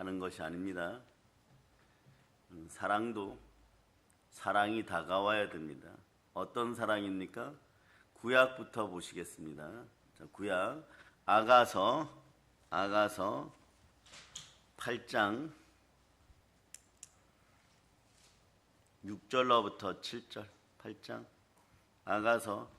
하는 것이 아닙니다. 사랑도 사랑이 다가와야 됩니다. 어떤 사랑입니까? 구약부터 보시겠습니다. 자, 구약 아가서 8장 6절로부터 7절. 8장 아가서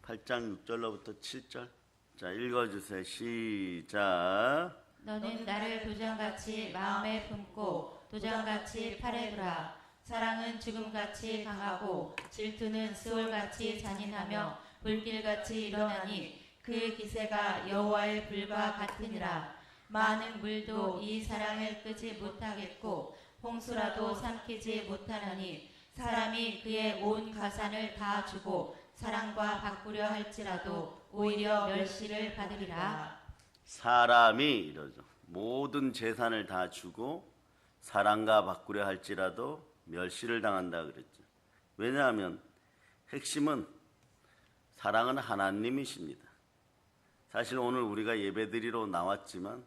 8장 6절로부터 7절. 자, 읽어주세요. 시작. 너는 나를 도장같이 마음에 품고 도장같이 팔에 두라. 사랑은 죽음같이 강하고 질투는 수월같이 잔인하며 불길같이 일어나니 그 기세가 여호와의 불과 같으니라. 많은 물도 이 사랑을 끄지 못하겠고 홍수라도 삼키지 못하나니 사람이 그의 온 가산을 다 주고 사랑과 바꾸려 할지라도 오히려 멸시를 받으리라. 사람이 이러죠. 모든 재산을 다 주고 사랑과 바꾸려 할지라도 멸시를 당한다 그랬죠. 왜냐하면 핵심은 사랑은 하나님이십니다. 사실 오늘 우리가 예배드리러 나왔지만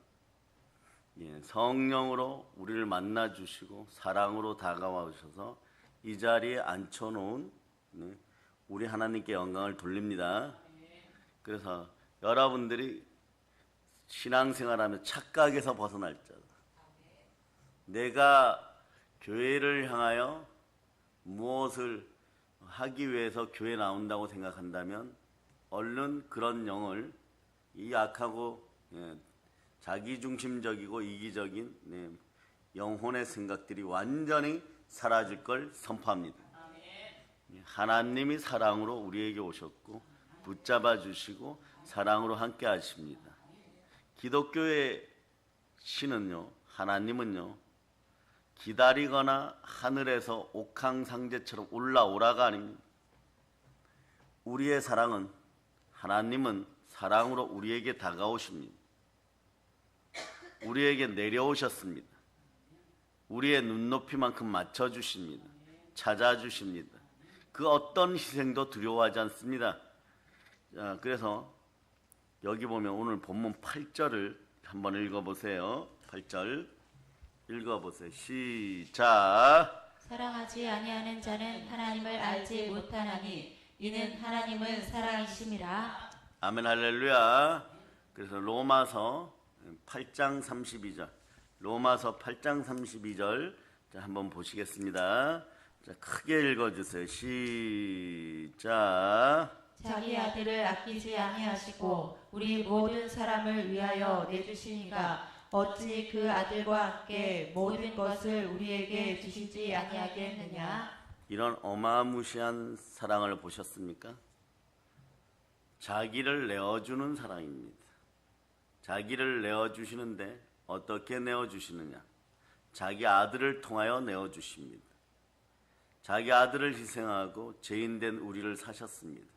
성령으로 우리를 만나 주시고 사랑으로 다가와 주셔서 이 자리에 앉혀놓은 우리 하나님께 영광을 돌립니다. 그래서 여러분들이 신앙생활하면 착각에서 벗어날 자. 내가 교회를 향하여 무엇을 하기 위해서 교회 나온다고 생각한다면 얼른 그런 영을 이 악하고 자기중심적이고 이기적인 영혼의 생각들이 완전히 사라질 걸 선포합니다. 하나님이 사랑으로 우리에게 오셨고 붙잡아 주시고 사랑으로 함께 하십니다. 기독교의 신은요, 하나님은요, 기다리거나 하늘에서 옥황상제처럼 올라오라가 아닙니다. 우리의 사랑은, 하나님은 사랑으로 우리에게 다가오십니다. 우리에게 내려오셨습니다. 우리의 눈높이만큼 맞춰주십니다. 찾아주십니다. 그 어떤 희생도 두려워하지 않습니다. 자, 그래서 여기 보면 오늘 본문 8절을 한번 읽어보세요. 8절 읽어보세요. 시작. 사랑하지 아니하는 자는 하나님을 알지 못하나니 이는 하나님은 사랑이심이라. 아멘 할렐루야. 그래서 로마서 8장 32절 로마서 8장 32절 자, 한번 보시겠습니다. 자, 크게 읽어주세요. 시작. 자기 아들을 아끼지 아니하시고 우리 모든 사람을 위하여 내주시니가 어찌 그 아들과 함께 모든 것을 우리에게 주시지 아니하겠느냐. 이런 어마무시한 사랑을 보셨습니까? 자기를 내어주는 사랑입니다. 자기를 내어주시는데 어떻게 내어주시느냐? 자기 아들을 통하여 내어주십니다. 자기 아들을 희생하고 죄인된 우리를 사셨습니다.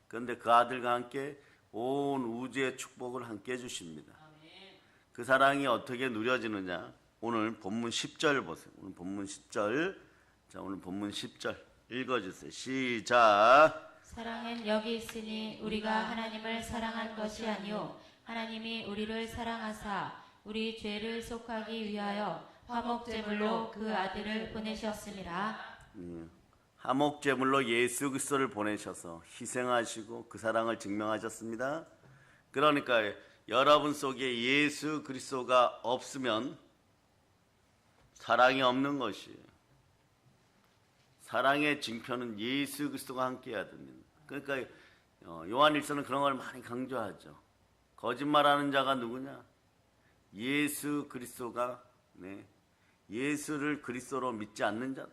그런데 그 아들과 함께 온 우주의 축복을 함께 해주십니다. 그 사랑이 어떻게 누려지느냐? 오늘 본문 10절 보세요. 오늘 본문 10절. 자, 오늘 본문 10절 읽어주세요. 시작. 사랑은 여기 있으니 우리가 하나님을 사랑한 것이 아니요 하나님이 우리를 사랑하사 우리 죄를 속하기 위하여 화목제물로 그 아들을 보내셨습니다. 화목제물로 예수 그리스도를 보내셔서 희생하시고 그 사랑을 증명하셨습니다. 그러니까 여러분 속에 예수 그리스도가 없으면 사랑이 없는 것이에요. 사랑의 징표는 예수 그리스도가 함께해야 됩니다. 그러니까 요한일서는 그런 걸 많이 강조하죠. 거짓말하는 자가 누구냐? 예수 그리스도가 예수를 그리스도로 믿지 않는 자다.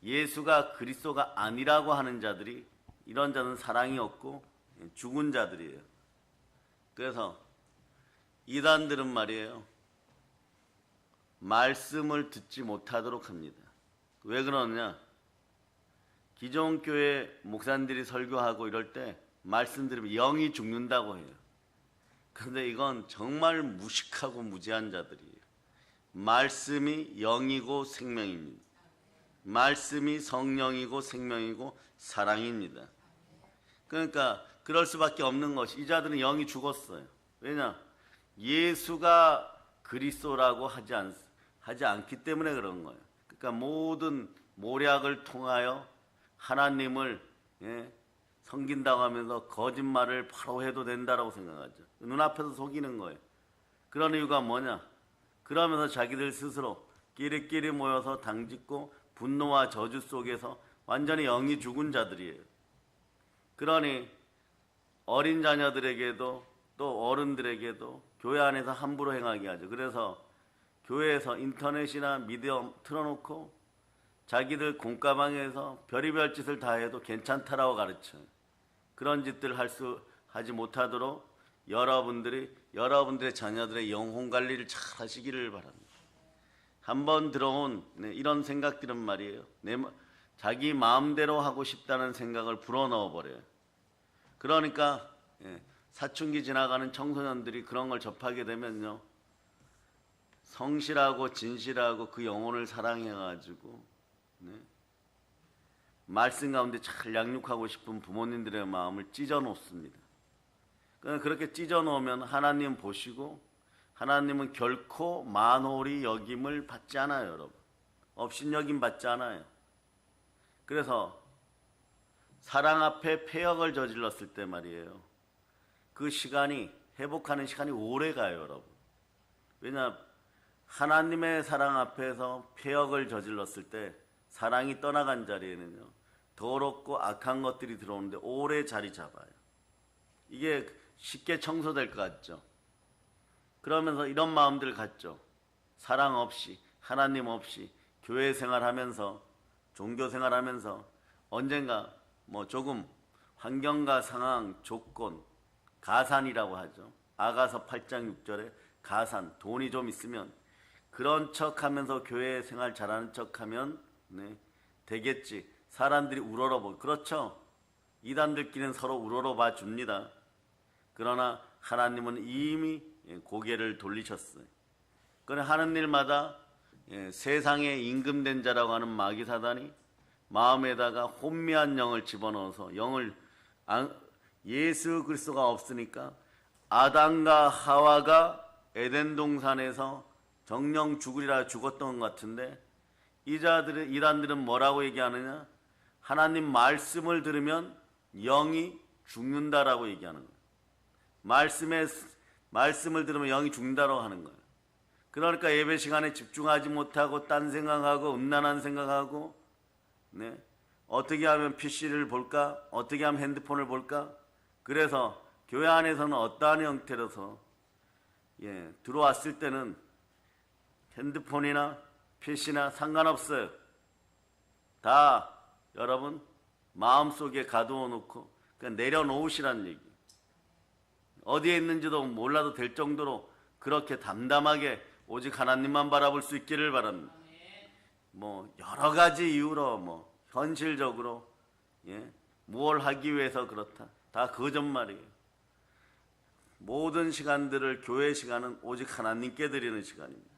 예수가 그리스도가 아니라고 하는 자들이, 이런 자는 사랑이 없고 죽은 자들이에요. 그래서 이단들은 말이에요, 말씀을 듣지 못하도록 합니다. 왜 그러느냐? 기존 교회 목사님들이 설교하고 이럴 때 말씀 들으면 영이 죽는다고 해요. 그런데 이건 정말 무식하고 무지한 자들이에요. 말씀이 영이고 생명입니다. 말씀이 성령이고 생명이고 사랑입니다. 그러니까 그럴 수밖에 없는 것이, 이 자들은 영이 죽었어요. 왜냐? 예수가 그리스도라고 하지 않기 때문에 그런 거예요. 그러니까 모든 모략을 통하여 하나님을 섬긴다고 하면서 거짓말을 바로 해도 된다라고 생각하죠. 눈앞에서 속이는 거예요. 그런 이유가 뭐냐? 그러면서 자기들 스스로 끼리끼리 모여서 당짓고 분노와 저주 속에서 완전히 영이 죽은 자들이에요. 그러니 어린 자녀들에게도 또 어른들에게도 교회 안에서 함부로 행하게 하죠. 그래서 교회에서 인터넷이나 미디어 틀어놓고 자기들 공가방에서 별의별 짓을 다 해도 괜찮다라고 가르쳐요. 그런 짓들 하지 못하도록 여러분들의 자녀들의 영혼 관리를 잘 하시기를 바랍니다. 한번 들어온 이런 생각들은 말이에요. 자기 마음대로 하고 싶다는 생각을 불어넣어 버려요. 그러니까 사춘기 지나가는 청소년들이 그런 걸 접하게 되면요, 성실하고 진실하고 그 영혼을 사랑해가지고 말씀 가운데 잘 양육하고 싶은 부모님들의 마음을 찢어 놓습니다. 그렇게 찢어 놓으면 하나님 보시고 하나님은 결코 만홀히 여김을 받지 않아요, 여러분. 업신여김 받지 않아요. 그래서 사랑 앞에 폐역을 저질렀을 때 말이에요, 그 시간이 회복하는 시간이 오래 가요, 여러분. 왜냐, 하나님의 사랑 앞에서 폐역을 저질렀을 때 사랑이 떠나간 자리에는요, 더럽고 악한 것들이 들어오는데 오래 자리 잡아요. 이게 쉽게 청소될 것 같죠? 그러면서 이런 마음들 갖죠. 사랑 없이, 하나님 없이 교회 생활하면서, 종교 생활하면서 언젠가 조금 환경과 상황, 조건, 가산이라고 하죠. 아가서 8장 6절에 가산, 돈이 좀 있으면 그런 척하면서 교회 생활 잘하는 척하면 되겠지. 사람들이 우러러보고, 그렇죠. 이단들끼리는 서로 우러러봐 줍니다. 그러나 하나님은 이미 고개를 돌리셨어요. 그러나 하는 일마다 세상에 임금된 자라고 하는 마귀 사단이 마음에다가 혼미한 영을 집어넣어서 예수 그리스도가 없으니까 아담과 하와가 에덴 동산에서 정령 죽으리라 죽었던 것 같은데, 이단들은 뭐라고 얘기하느냐? 하나님 말씀을 들으면 영이 죽는다라고 얘기하는 거예요. 말씀을 들으면 영이 죽는다라고 하는 거예요. 그러니까 예배 시간에 집중하지 못하고 딴 생각하고 음란한 생각하고, 어떻게 하면 PC를 볼까? 어떻게 하면 핸드폰을 볼까? 그래서 교회 안에서는 어떠한 형태로서 들어왔을 때는 핸드폰이나 PC나 상관없어요. 다 여러분 마음속에 가두어 놓고 그냥 내려놓으시라는 얘기. 어디에 있는지도 몰라도 될 정도로 그렇게 담담하게 오직 하나님만 바라볼 수 있기를 바랍니다. 여러 가지 이유로 현실적으로 뭘 하기 위해서 그렇다, 다 거짓말이에요. 모든 시간들을, 교회 시간은 오직 하나님께 드리는 시간입니다.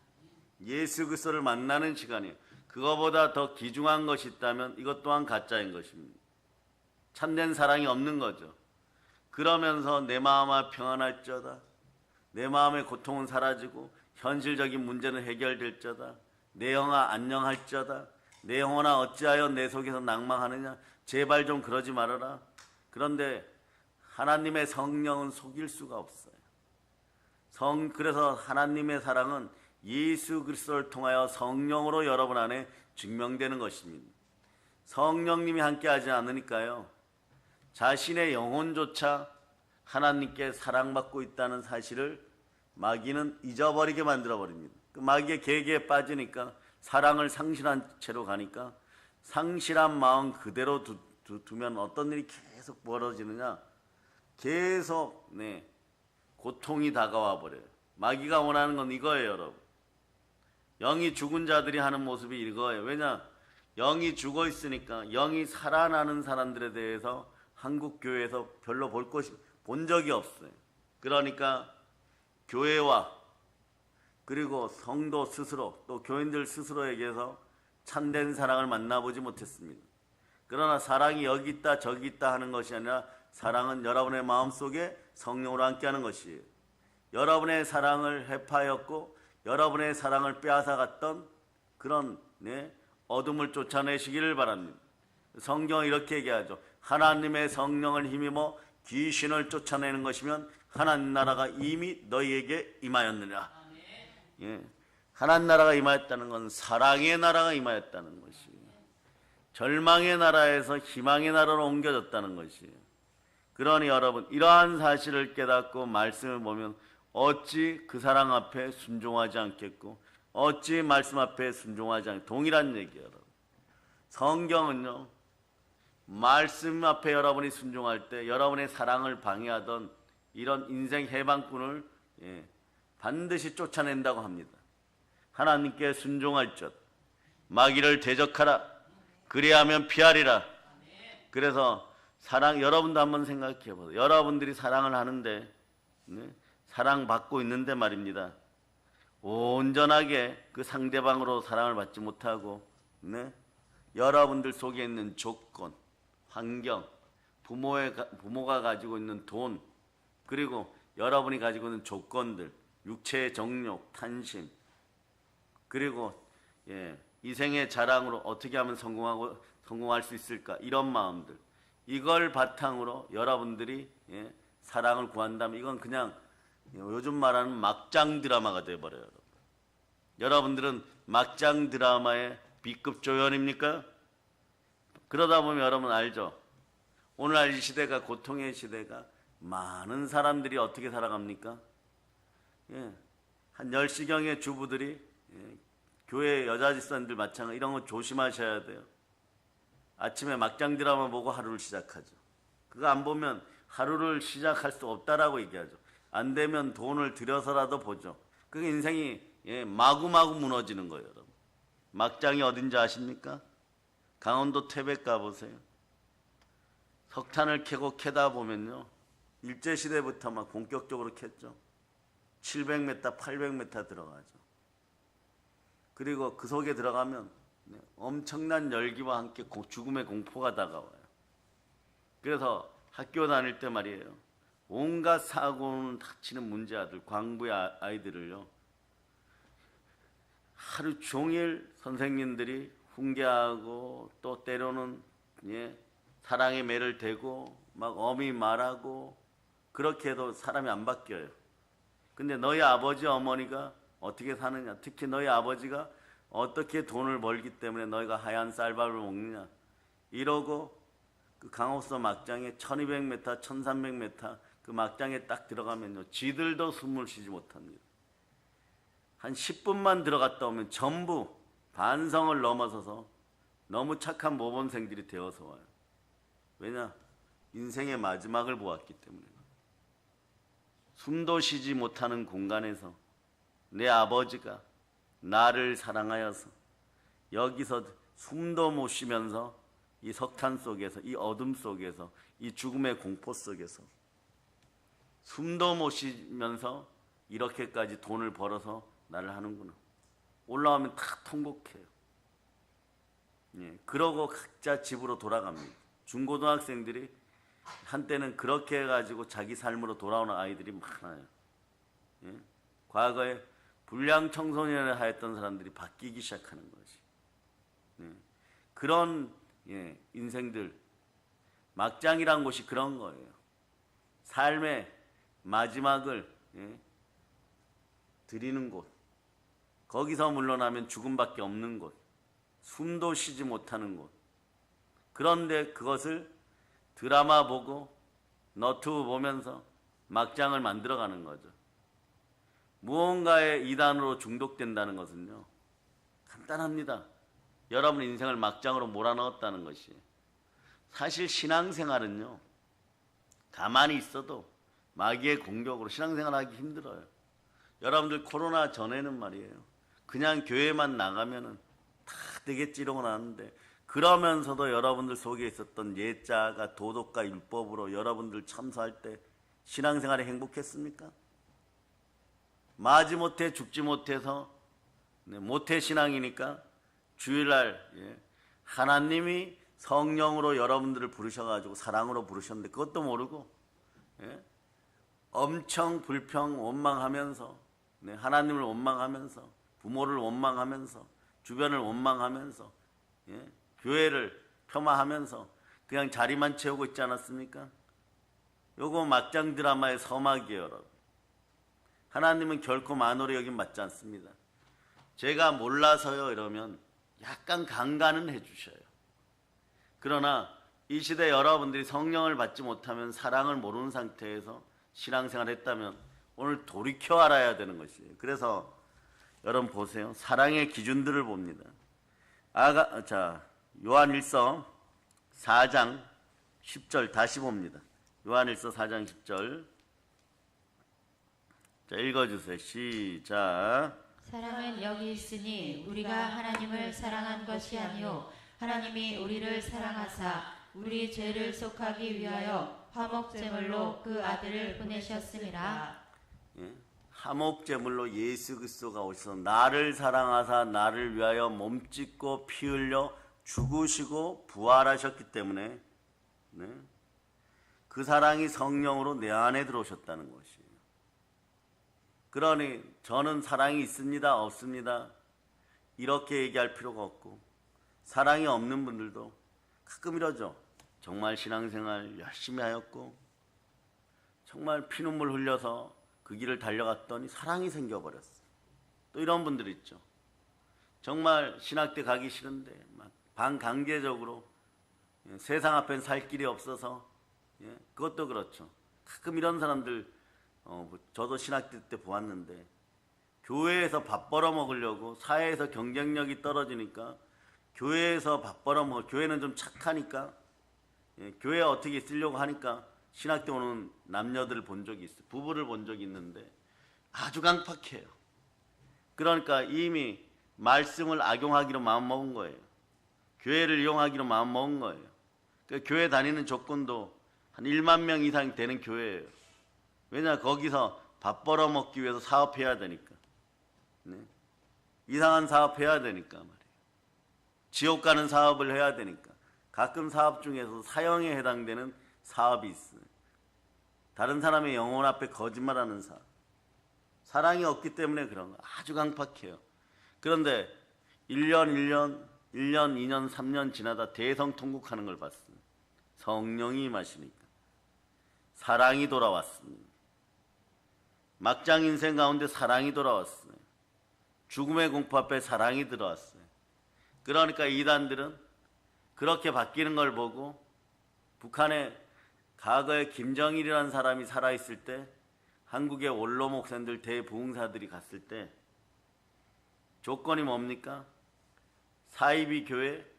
예수 그리스도를 만나는 시간이에요. 그거보다 더 귀중한 것이 있다면 이것 또한 가짜인 것입니다. 참된 사랑이 없는 거죠. 그러면서 내 마음아 평안할지어다, 내 마음의 고통은 사라지고 현실적인 문제는 해결될지어다, 내 영아 안녕할지어다, 내 영혼아 어찌하여 내 속에서 낭망하느냐, 제발 좀 그러지 말아라. 그런데 하나님의 성령은 속일 수가 없어요. 그래서 하나님의 사랑은 예수 그리스도를 통하여 성령으로 여러분 안에 증명되는 것입니다. 성령님이 함께하지 않으니까요, 자신의 영혼조차 하나님께 사랑받고 있다는 사실을 마귀는 잊어버리게 만들어버립니다. 그 마귀의 계계에 빠지니까 사랑을 상실한 채로 가니까, 상실한 마음 그대로 두면 어떤 일이 계속 벌어지느냐, 계속 고통이 다가와 버려요. 마귀가 원하는 건 이거예요, 여러분. 영이 죽은 자들이 하는 모습이 이거예요. 왜냐? 영이 죽어 있으니까. 영이 살아나는 사람들에 대해서 한국 교회에서 별로 본 적이 없어요. 그러니까 교회와 그리고 성도 스스로, 또 교인들 스스로에게서 참된 사랑을 만나보지 못했습니다. 그러나 사랑이 여기 있다 저기 있다 하는 것이 아니라, 사랑은 여러분의 마음속에 성령으로 함께하는 것이에요. 여러분의 사랑을 회파하였고 여러분의 사랑을 빼앗아갔던 그런 어둠을 쫓아내시기를 바랍니다. 성경은 이렇게 얘기하죠. 하나님의 성령을 힘입어 귀신을 쫓아내는 것이면 하나님 나라가 이미 너희에게 임하였느니라. 하나님 나라가 임하였다는 건 사랑의 나라가 임하였다는 것이에요. 절망의 나라에서 희망의 나라로 옮겨졌다는 것이에요. 그러니 여러분, 이러한 사실을 깨닫고 말씀을 보면 어찌 그 사랑 앞에 순종하지 않겠고 어찌 말씀 앞에 순종하지 않겠고 동일한 얘기예요. 여러분. 성경은요, 말씀 앞에 여러분이 순종할 때 여러분의 사랑을 방해하던 이런 인생 해방꾼을 반드시 쫓아낸다고 합니다. 하나님께 순종할 것, 마귀를 대적하라. 그리하면 피하리라. 그래서 여러분도 한번 생각해 보세요. 여러분들이 사랑을 하는데, 사랑받고 있는데 말입니다. 온전하게 그 상대방으로 사랑을 받지 못하고, 여러분들 속에 있는 조건, 환경, 부모가 가지고 있는 돈, 그리고 여러분이 가지고 있는 조건들, 육체의 정욕, 탐심, 그리고 이생의 자랑으로 어떻게 하면 성공할 수 있을까, 이런 마음들, 이걸 바탕으로 여러분들이 사랑을 구한다면 이건 그냥 요즘 말하는 막장 드라마가 되어버려요. 여러분들은 막장 드라마의 B급 조연입니까? 그러다 보면 여러분 알죠? 오늘날 이 시대가 고통의 시대가 많은 사람들이 어떻게 살아갑니까? 한 10시경의 주부들이 교회 여자 집사님들 마찬가지 이런 거 조심하셔야 돼요. 아침에 막장 드라마 보고 하루를 시작하죠. 그거 안 보면 하루를 시작할 수 없다라고 얘기하죠. 안 되면 돈을 들여서라도 보죠. 그게 인생이 마구마구 무너지는 거예요. 여러분. 막장이 어딘지 아십니까? 강원도 태백 가보세요. 석탄을 캐고 캐다 보면요, 일제시대부터 막 본격적으로 캤죠. 700m, 800m 들어가죠. 그리고 그 속에 들어가면 엄청난 열기와 함께 죽음의 공포가 다가와요. 그래서 학교 다닐 때 말이에요, 온갖 사고는 닥치는 문제아들, 광부의 아이들을요, 하루 종일 선생님들이 훈계하고 또 때로는 사랑의 매를 대고 막 엄히 말하고 그렇게 해도 사람이 안 바뀌어요. 근데 너희 아버지 어머니가 어떻게 사느냐, 특히 너희 아버지가 어떻게 돈을 벌기 때문에 너희가 하얀 쌀밥을 먹느냐, 이러고 그 강호서 막장에 1200m, 1300m 그 막장에 딱 들어가면요, 지들도 숨을 쉬지 못합니다. 한 10분만 들어갔다 오면 전부 반성을 넘어서서 너무 착한 모범생들이 되어서 와요. 왜냐? 인생의 마지막을 보았기 때문에. 숨도 쉬지 못하는 공간에서 내 아버지가 나를 사랑하여서 여기서 숨도 못 쉬면서 이 석탄 속에서, 이 어둠 속에서, 이 죽음의 공포 속에서 숨도 못 쉬면서 이렇게까지 돈을 벌어서 나를 하는구나. 올라오면 다 통곡해요. 그러고 각자 집으로 돌아갑니다. 중고등학생들이 한때는 그렇게 해가지고 자기 삶으로 돌아오는 아이들이 많아요. 과거에 불량 청소년을 하였던 사람들이 바뀌기 시작하는 것이. 그런 인생들, 막장이란 곳이 그런 거예요. 삶의 마지막을 드리는 곳, 거기서 물러나면 죽음밖에 없는 곳, 숨도 쉬지 못하는 곳. 그런데 그것을 드라마 보고 너튜브 보면서 막장을 만들어가는 거죠. 무언가의 이단으로 중독된다는 것은요, 간단합니다. 여러분 인생을 막장으로 몰아넣었다는 것이. 사실 신앙생활은요, 가만히 있어도 마귀의 공격으로 신앙생활하기 힘들어요. 여러분들 코로나 전에는 말이에요, 그냥 교회만 나가면은 다 되겠지 이러고 나왔는데, 그러면서도 여러분들 속에 있었던 예자가 도덕과 율법으로 여러분들 참소할 때 신앙생활에 행복했습니까? 마지못해 죽지 못해서 모태 신앙이니까 주일날 하나님이 성령으로 여러분들을 부르셔가지고 사랑으로 부르셨는데 그것도 모르고 엄청 불평 원망하면서 네, 하나님을 원망하면서, 부모를 원망하면서, 주변을 원망하면서, 예, 교회를 폄하하면서 그냥 자리만 채우고 있지 않았습니까? 요거 막장 드라마의 서막이에요, 여러분. 하나님은 결코 만월의 여김 받지 않습니다. 제가 몰라서요 이러면 약간 강간은 해주셔요. 그러나 이 시대 여러분들이 성령을 받지 못하면, 사랑을 모르는 상태에서 신앙생활을 했다면 오늘 돌이켜 알아야 되는 것이에요. 그래서 여러분 보세요. 사랑의 기준들을 봅니다. 요한일서 4장 10절 다시 봅니다. 요한일서 4장 10절. 자, 읽어주세요. 시작. 사랑은 여기 있으니 우리가 하나님을 사랑한 것이 아니요 하나님이 우리를 사랑하사 우리 죄를 속하기 위하여 화목제물로 그 아들을 보내셨음이라. 예? 화목제물로 예수 그리스도가 오셔서 나를 사랑하사 나를 위하여 몸짓고 피 흘려 죽으시고 부활하셨기 때문에, 네? 그 사랑이 성령으로 내 안에 들어오셨다는 것이에요. 그러니 저는 사랑이 있습니다, 없습니다, 이렇게 얘기할 필요가 없고, 사랑이 없는 분들도 가끔 이러죠. 정말 신앙생활 열심히 하였고 정말 피눈물 흘려서 그 길을 달려갔더니 사랑이 생겨버렸어. 또 이런 분들 있죠. 정말 신학대 가기 싫은데 막 반강제적으로, 세상 앞엔 살 길이 없어서, 그것도 그렇죠. 가끔 이런 사람들 저도 신학대 때 보았는데, 교회에서 밥 벌어먹으려고, 사회에서 경쟁력이 떨어지니까 교회에서 밥 벌어먹을, 교회는 좀 착하니까, 교회에 어떻게 쓰려고 하니까 신학대 오는 남녀들을 본 적이 있어요. 부부를 본 적이 있는데 아주 강팍해요. 그러니까 이미 말씀을 악용하기로 마음먹은 거예요. 교회를 이용하기로 마음먹은 거예요. 그러니까 교회 다니는 조건도 한 1만 명 이상 되는 교회예요. 왜냐, 거기서 밥 벌어먹기 위해서 사업해야 되니까. 네? 이상한 사업해야 되니까 말이에요. 지옥 가는 사업을 해야 되니까. 가끔 사업 중에서 사형에 해당되는 사업이 있어요. 다른 사람의 영혼 앞에 거짓말하는 사업. 사랑이 없기 때문에 그런 거. 아주 강팍해요. 그런데 1년, 2년, 3년 지나다 대성통곡하는 걸 봤어요. 성령이 임하시니까. 사랑이 돌아왔습니다. 막장 인생 가운데 사랑이 돌아왔어요. 죽음의 공포 앞에 사랑이 들어왔어요. 그러니까 이단들은 그렇게 바뀌는 걸 보고, 북한에 과거에 김정일이라는 사람이 살아있을 때 한국의 원로 목사님들, 대부흥사들이 갔을 때 조건이 뭡니까? 사이비 교회,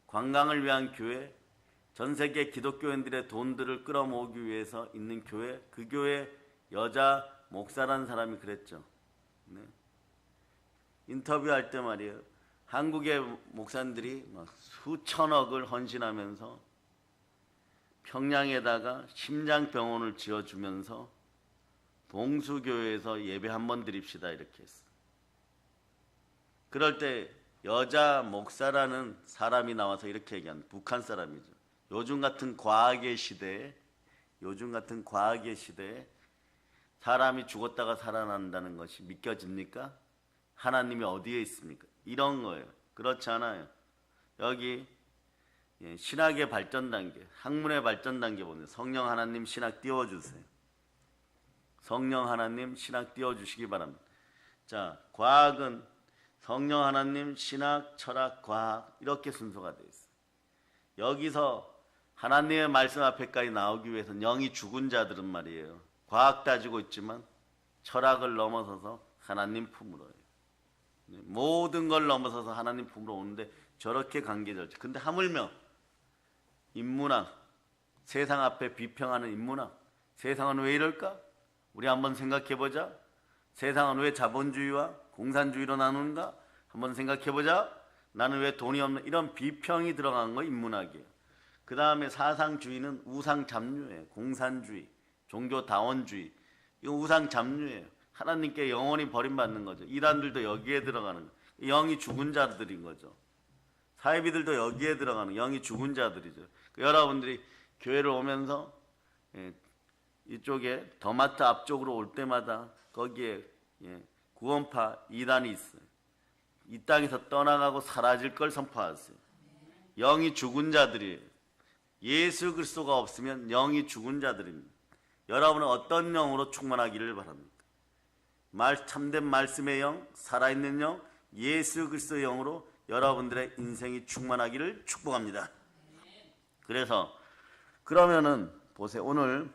관광을 위한 교회, 전 세계 기독교인들의 돈들을 끌어모으기 위해서 있는 교회, 그 교회 여자 목사라는 사람이 그랬죠. 네. 인터뷰할 때 말이에요. 한국의 목사님들이 막 수천억을 헌신하면서 평양에다가 심장병원을 지어주면서 동수교회에서 예배 한번 드립시다 이렇게 했어. 그럴 때 여자 목사라는 사람이 나와서 이렇게 얘기합니다. 북한 사람이죠. 요즘 같은 과학의 시대에 사람이 죽었다가 살아난다는 것이 믿겨집니까? 하나님이 어디에 있습니까? 이런 거예요. 그렇지 않아요. 여기 신학의 발전 단계, 학문의 발전 단계 보면 성령 하나님 신학 띄워주세요. 성령 하나님 신학 띄워주시기 바랍니다. 자, 과학은 성령 하나님 신학, 철학, 과학 이렇게 순서가 되어 있어요. 여기서 하나님의 말씀 앞에까지 나오기 위해서는 영이 죽은 자들은 말이에요. 과학 따지고 있지만 철학을 넘어서서 하나님 품으로 해요. 모든 걸 넘어서서 하나님 품으로 오는데 저렇게 관계절차. 근데 하물며 인문학, 세상 앞에 비평하는 인문학, 세상은 왜 이럴까? 우리 한번 생각해보자. 세상은 왜 자본주의와 공산주의로 나누는가? 한번 생각해보자. 나는 왜 돈이 없는, 이런 비평이 들어간 거 인문학이에요. 그 다음에 사상주의는 우상잡류예요. 공산주의, 종교다원주의, 이거 우상잡류예요. 하나님께 영원히 버림받는 거죠. 이단들도 여기에 들어가는 거예요. 영이 죽은 자들인 거죠. 사이비들도 여기에 들어가는 영이 죽은 자들이죠. 여러분들이 교회를 오면서 이쪽에 더마트 앞쪽으로 올 때마다 거기에 구원파 이단이 있어요. 이 땅에서 떠나가고 사라질 걸 선포하세요. 영이 죽은 자들이에요. 예수 그리스도가 없으면 영이 죽은 자들입니다. 여러분은 어떤 영으로 충만하기를 바랍니까? 참된 말씀의 영, 살아있는 영, 예수 그리스도의 영으로 여러분들의 인생이 충만하기를 축복합니다. 그래서 그러면은 보세요. 오늘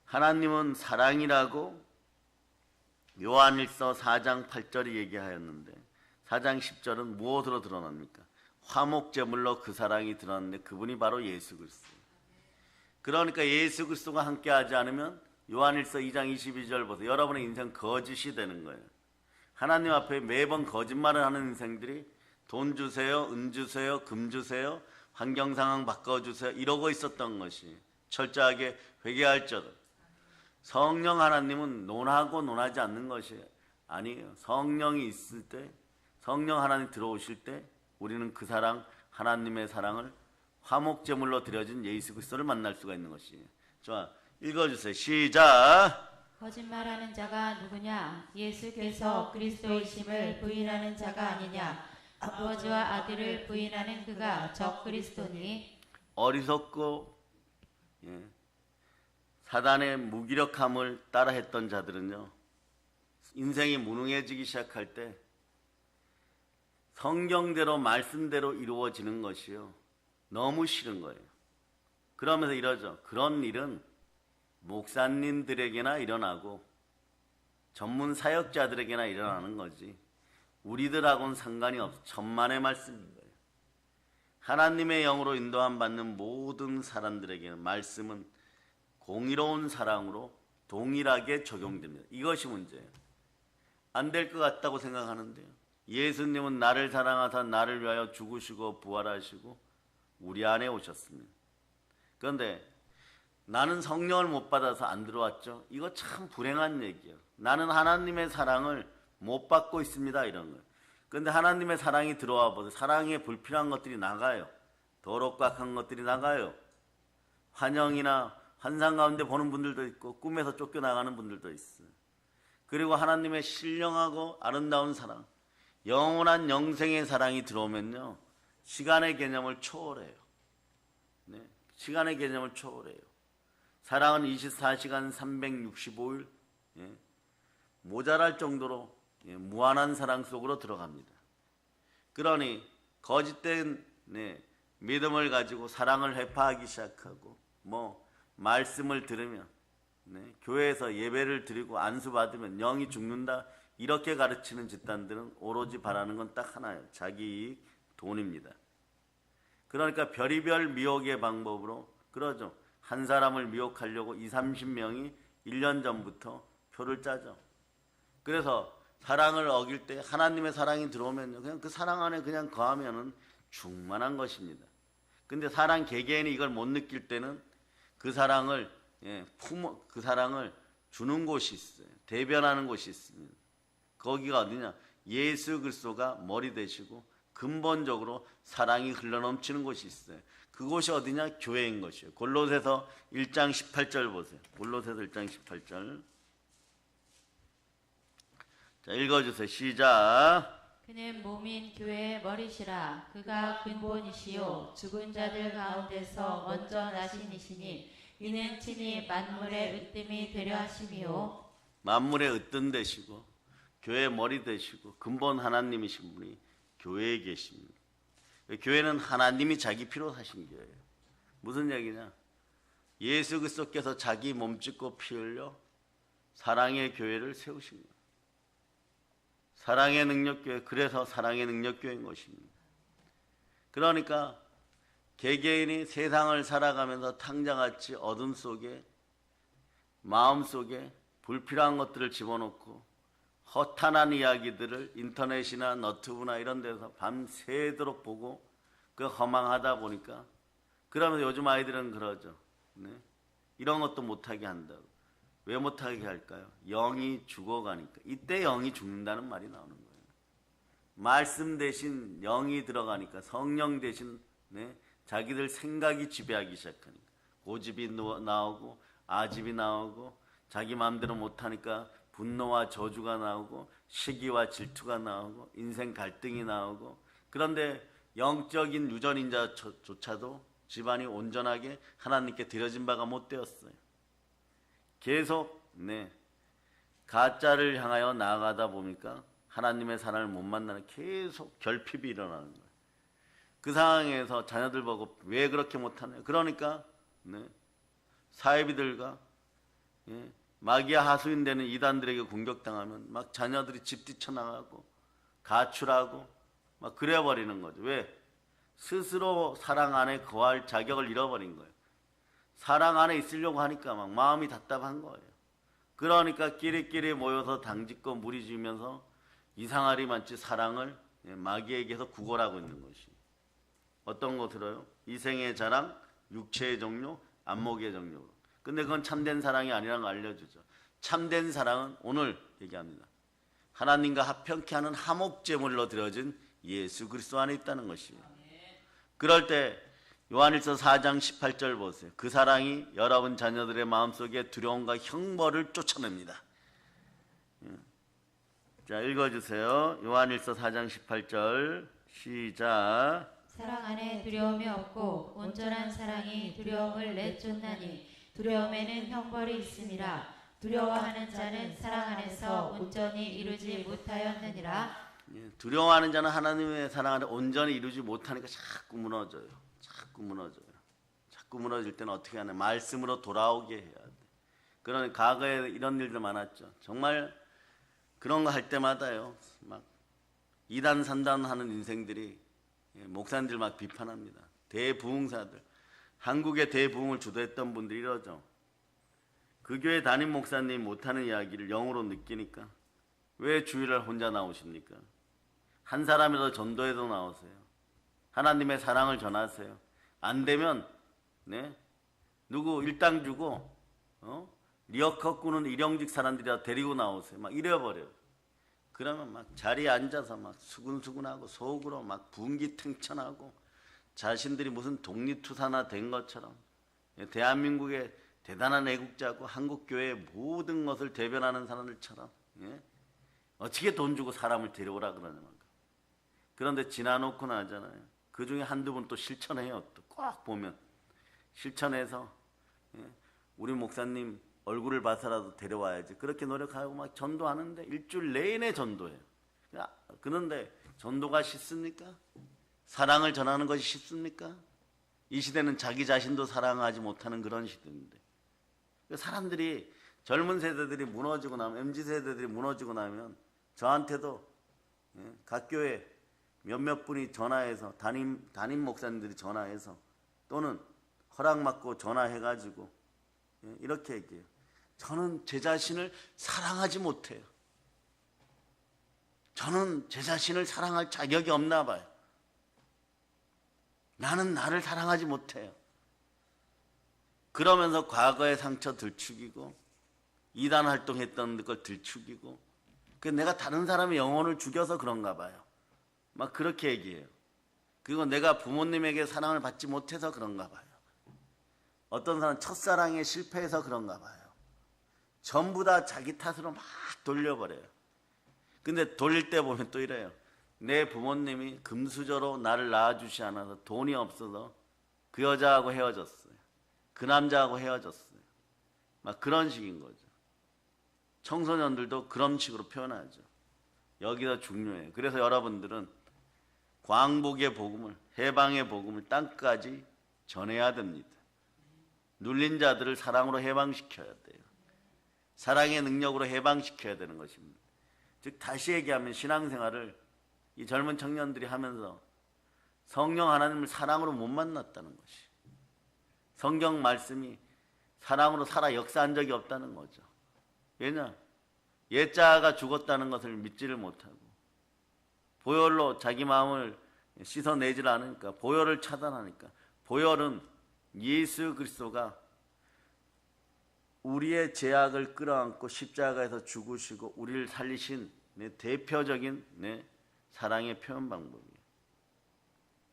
하나님은 사랑이라고 요한일서 4장 8절이 얘기하였는데 4장 10절은 무엇으로 드러납니까? 화목제물로 그 사랑이 드러났는데 그분이 바로 예수 그리스도. 그러니까 예수 그리스도가 함께하지 않으면 요한일서 2장 22절 보세요. 여러분의 인생 거짓이 되는 거예요. 하나님 앞에 매번 거짓말을 하는 인생들이 돈 주세요, 은 주세요, 금 주세요, 환경 상황 바꿔주세요 이러고 있었던 것이 철저하게 회개할지어다. 성령 하나님은 논하고 논하지 않는 것이 아니에요. 성령이 있을 때, 성령 하나님 들어오실 때 우리는 그 사랑, 하나님의 사랑을 화목제물로 드려진 예수 그리스도를 만날 수가 있는 것이에요. 좋아, 읽어주세요. 시작. 거짓말하는 자가 누구냐? 예수께서 그리스도이심을 부인하는 자가 아니냐? 아버지와 아들을 부인하는 그가 적 그리스도니. 어리석고 사단의 무기력함을 따라했던 자들은요, 인생이 무능해지기 시작할 때 성경대로 말씀대로 이루어지는 것이요 너무 싫은 거예요. 그러면서 이러죠. 그런 일은 목사님들에게나 일어나고 전문 사역자들에게나 일어나는 거지 우리들하고는 상관이 없어. 천만의 말씀인 거예요. 하나님의 영으로 인도함 받는 모든 사람들에게는 말씀은 공의로운 사랑으로 동일하게 적용됩니다. 이것이 문제예요. 안 될 것 같다고 생각하는데요, 예수님은 나를 사랑하사 나를 위하여 죽으시고 부활하시고 우리 안에 오셨습니다. 그런데 나는 성령을 못 받아서 안 들어왔죠. 이거 참 불행한 얘기예요. 나는 하나님의 사랑을 못 받고 있습니다, 이런 거예요. 그런데 하나님의 사랑이 들어와 보세요. 사랑에 불필요한 것들이 나가요. 더럽고 악한 것들이 나가요. 환영이나 환상 가운데 보는 분들도 있고 꿈에서 쫓겨나가는 분들도 있어요. 그리고 하나님의 신령하고 아름다운 사랑, 영원한 영생의 사랑이 들어오면요, 시간의 개념을 초월해요. 네, 시간의 개념을 초월해요. 사랑은 24시간 365일 모자랄 정도로 무한한 사랑 속으로 들어갑니다. 그러니 거짓된 믿음을 가지고 사랑을 회파하기 시작하고 말씀을 들으면 교회에서 예배를 드리고 안수 받으면 영이 죽는다 이렇게 가르치는 집단들은 오로지 바라는 건 딱 하나예요. 자기 이익, 돈입니다. 그러니까 별의별 미혹의 방법으로 그러죠. 한 사람을 미혹하려고 20-30명이 1년 전부터 표를 짜죠. 그래서 사랑을 어길 때 하나님의 사랑이 들어오면요, 그냥 그 사랑 안에 그냥 거하면은 충만한 것입니다. 근데 사랑 개개인이 이걸 못 느낄 때는 그 사랑을 그 사랑을 주는 곳이 있어요. 대변하는 곳이 있습니다. 거기가 어디냐? 예수 그리스도가 머리 되시고 근본적으로 사랑이 흘러넘치는 곳이 있어요. 그곳이 어디냐? 교회인 것이에요. 골로새서 1장 18절 보세요. 골로새서 1장 18절. 자, 읽어주세요. 시작. 그는 몸인 교회의 머리시라. 그가 근본이시요 죽은 자들 가운데서 먼저 나신 이시니 이는 친히 만물의 으뜸이 되려 하심이요. 만물의 으뜸 되시고 교회의 머리 되시고 근본 하나님이신 분이 교회에 계십니다. 교회는 하나님이 자기 피로 사신 교회예요. 무슨 얘기냐? 예수 그리스도께서 자기 몸 찢고 피 흘려 사랑의 교회를 세우신 거예요. 사랑의 능력교회, 그래서 사랑의 능력교회인 것입니다. 그러니까 개개인이 세상을 살아가면서 탕자같이 어둠 속에 마음속에 불필요한 것들을 집어넣고 허탄한 이야기들을 인터넷이나 너튜브나 이런 데서 밤새도록 보고 그 허망하다 보니까 그러면서 요즘 아이들은 그러죠. 이런 것도 못하게 한다고. 왜 못하게 할까요? 영이 죽어가니까. 이때 영이 죽는다는 말이 나오는 거예요. 말씀 대신 영이 들어가니까 성령 대신 자기들 생각이 지배하기 시작하니까 고집이 나오고 아집이 나오고 자기 마음대로 못하니까 분노와 저주가 나오고 시기와 질투가 나오고 인생 갈등이 나오고, 그런데 영적인 유전인자조차도 집안이 온전하게 하나님께 드려진 바가 못 되었어요. 계속 가짜를 향하여 나아가다 보니까 하나님의 사랑을 못 만나는, 계속 결핍이 일어나는 거예요. 그 상황에서 자녀들 보고 왜 그렇게 못하냐, 그러니까 사이비들과 마귀와 하수인되는 이단들에게 공격당하면 막 자녀들이 집 뛰쳐나가고 가출하고 막 그래버리는 거죠. 왜? 스스로 사랑 안에 거할 자격을 잃어버린 거예요. 사랑 안에 있으려고 하니까 막 마음이 답답한 거예요. 그러니까 끼리끼리 모여서 당짓고 무리지면서 이상하리만치 사랑을 마귀에게서 구걸하고 있는 것이. 어떤 거 들어요? 이생의 자랑, 육체의 종료, 안목의 종료. 근데 그건 참된 사랑이 아니라는 걸 알려주죠. 참된 사랑은 오늘 얘기합니다. 하나님과 합평케 하는 화목제물로 드려진 예수 그리스도 안에 있다는 것이에요. 그럴 때 요한일서 4장 18절 보세요. 그 사랑이 여러분 자녀들의 마음속에 두려움과 형벌을 쫓아냅니다. 자, 읽어주세요. 요한일서 4장 18절 시작. 사랑 안에 두려움이 없고 온전한 사랑이 두려움을 내쫓나니 두려움에는 형벌이 있음이라. 두려워하는 자는 사랑 안에서 온전히 이루지 못하였느니라. 두려워하는 자는 하나님의 사랑 안에 온전히 이루지 못하니까 자꾸 무너져요. 자꾸 무너질 때는 어떻게 하냐, 말씀으로 돌아오게 해야 돼. 그런 과거에 이런 일도 많았죠. 정말 그런 거 할 때마다요, 막 이단 산단 하는 인생들이 목사님들 막 비판합니다. 대부흥사들, 한국의 대부흥을 주도했던 분들이 이러죠. 그 교회 담임 목사님이 못하는 이야기를 영으로 느끼니까 왜 주일날 혼자 나오십니까? 한 사람이라도 전도해도 나오세요. 하나님의 사랑을 전하세요. 안 되면 누구 일당 주고 리어커 꾸는 일용직 사람들이라 데리고 나오세요. 막 이래버려요. 그러면 막 자리에 앉아서 막 수근수근하고 속으로 막 분기탱천하고 자신들이 무슨 독립투사나 된 것처럼 대한민국의 대단한 애국자고 한국교회의 모든 것을 대변하는 사람들처럼 어떻게 돈 주고 사람을 데려오라 그러냐. 그런데 지나놓고 나잖아요. 그 중에 한두 분 또 실천해요. 또 꼭 보면 실천해서 우리 목사님 얼굴을 봐서라도 데려와야지, 그렇게 노력하고 막 전도하는데 일주일 내내 전도해요. 그런데 전도가 쉽습니까? 사랑을 전하는 것이 쉽습니까? 이 시대는 자기 자신도 사랑하지 못하는 그런 시대인데, 사람들이, 젊은 세대들이 무너지고 나면, MZ세대들이 무너지고 나면 저한테도 각 교회 몇몇 분이 전화해서, 담임 목사님들이 전화해서 또는 허락받고 전화해가지고 이렇게 얘기해요. 저는 제 자신을 사랑하지 못해요. 저는 제 자신을 사랑할 자격이 없나 봐요. 나는 나를 사랑하지 못해요. 그러면서 과거의 상처 들추기고 이단 활동했던 걸 들추기고, 내가 다른 사람의 영혼을 죽여서 그런가 봐요. 막 그렇게 얘기해요. 그리고 내가 부모님에게 사랑을 받지 못해서 그런가 봐요. 어떤 사람은 첫사랑에 실패해서 그런가 봐요. 전부 다 자기 탓으로 막 돌려버려요. 근데 돌릴 때 보면 또 이래요. 내 부모님이 금수저로 나를 낳아주지 않아서 돈이 없어서 그 여자하고 헤어졌어요. 그 남자하고 헤어졌어요. 막 그런 식인 거죠. 청소년들도 그런 식으로 표현하죠. 여기가 중요해요. 그래서 여러분들은 광복의 복음을, 해방의 복음을 땅까지 전해야 됩니다. 눌린 자들을 사랑으로 해방시켜야 돼요. 사랑의 능력으로 해방시켜야 되는 것입니다. 즉 다시 얘기하면 신앙생활을 이 젊은 청년들이 하면서 성령 하나님을 사랑으로 못 만났다는 것이, 성경 말씀이 사랑으로 살아 역사한 적이 없다는 거죠. 왜냐? 옛자가 죽었다는 것을 믿지를 못하고 보혈로 자기 마음을 씻어내질 않으니까, 보혈을 차단하니까. 보혈은 예수 그리스도가 우리의 죄악을 끌어안고 십자가에서 죽으시고 우리를 살리신 대표적인 사랑의 표현 방법이에요.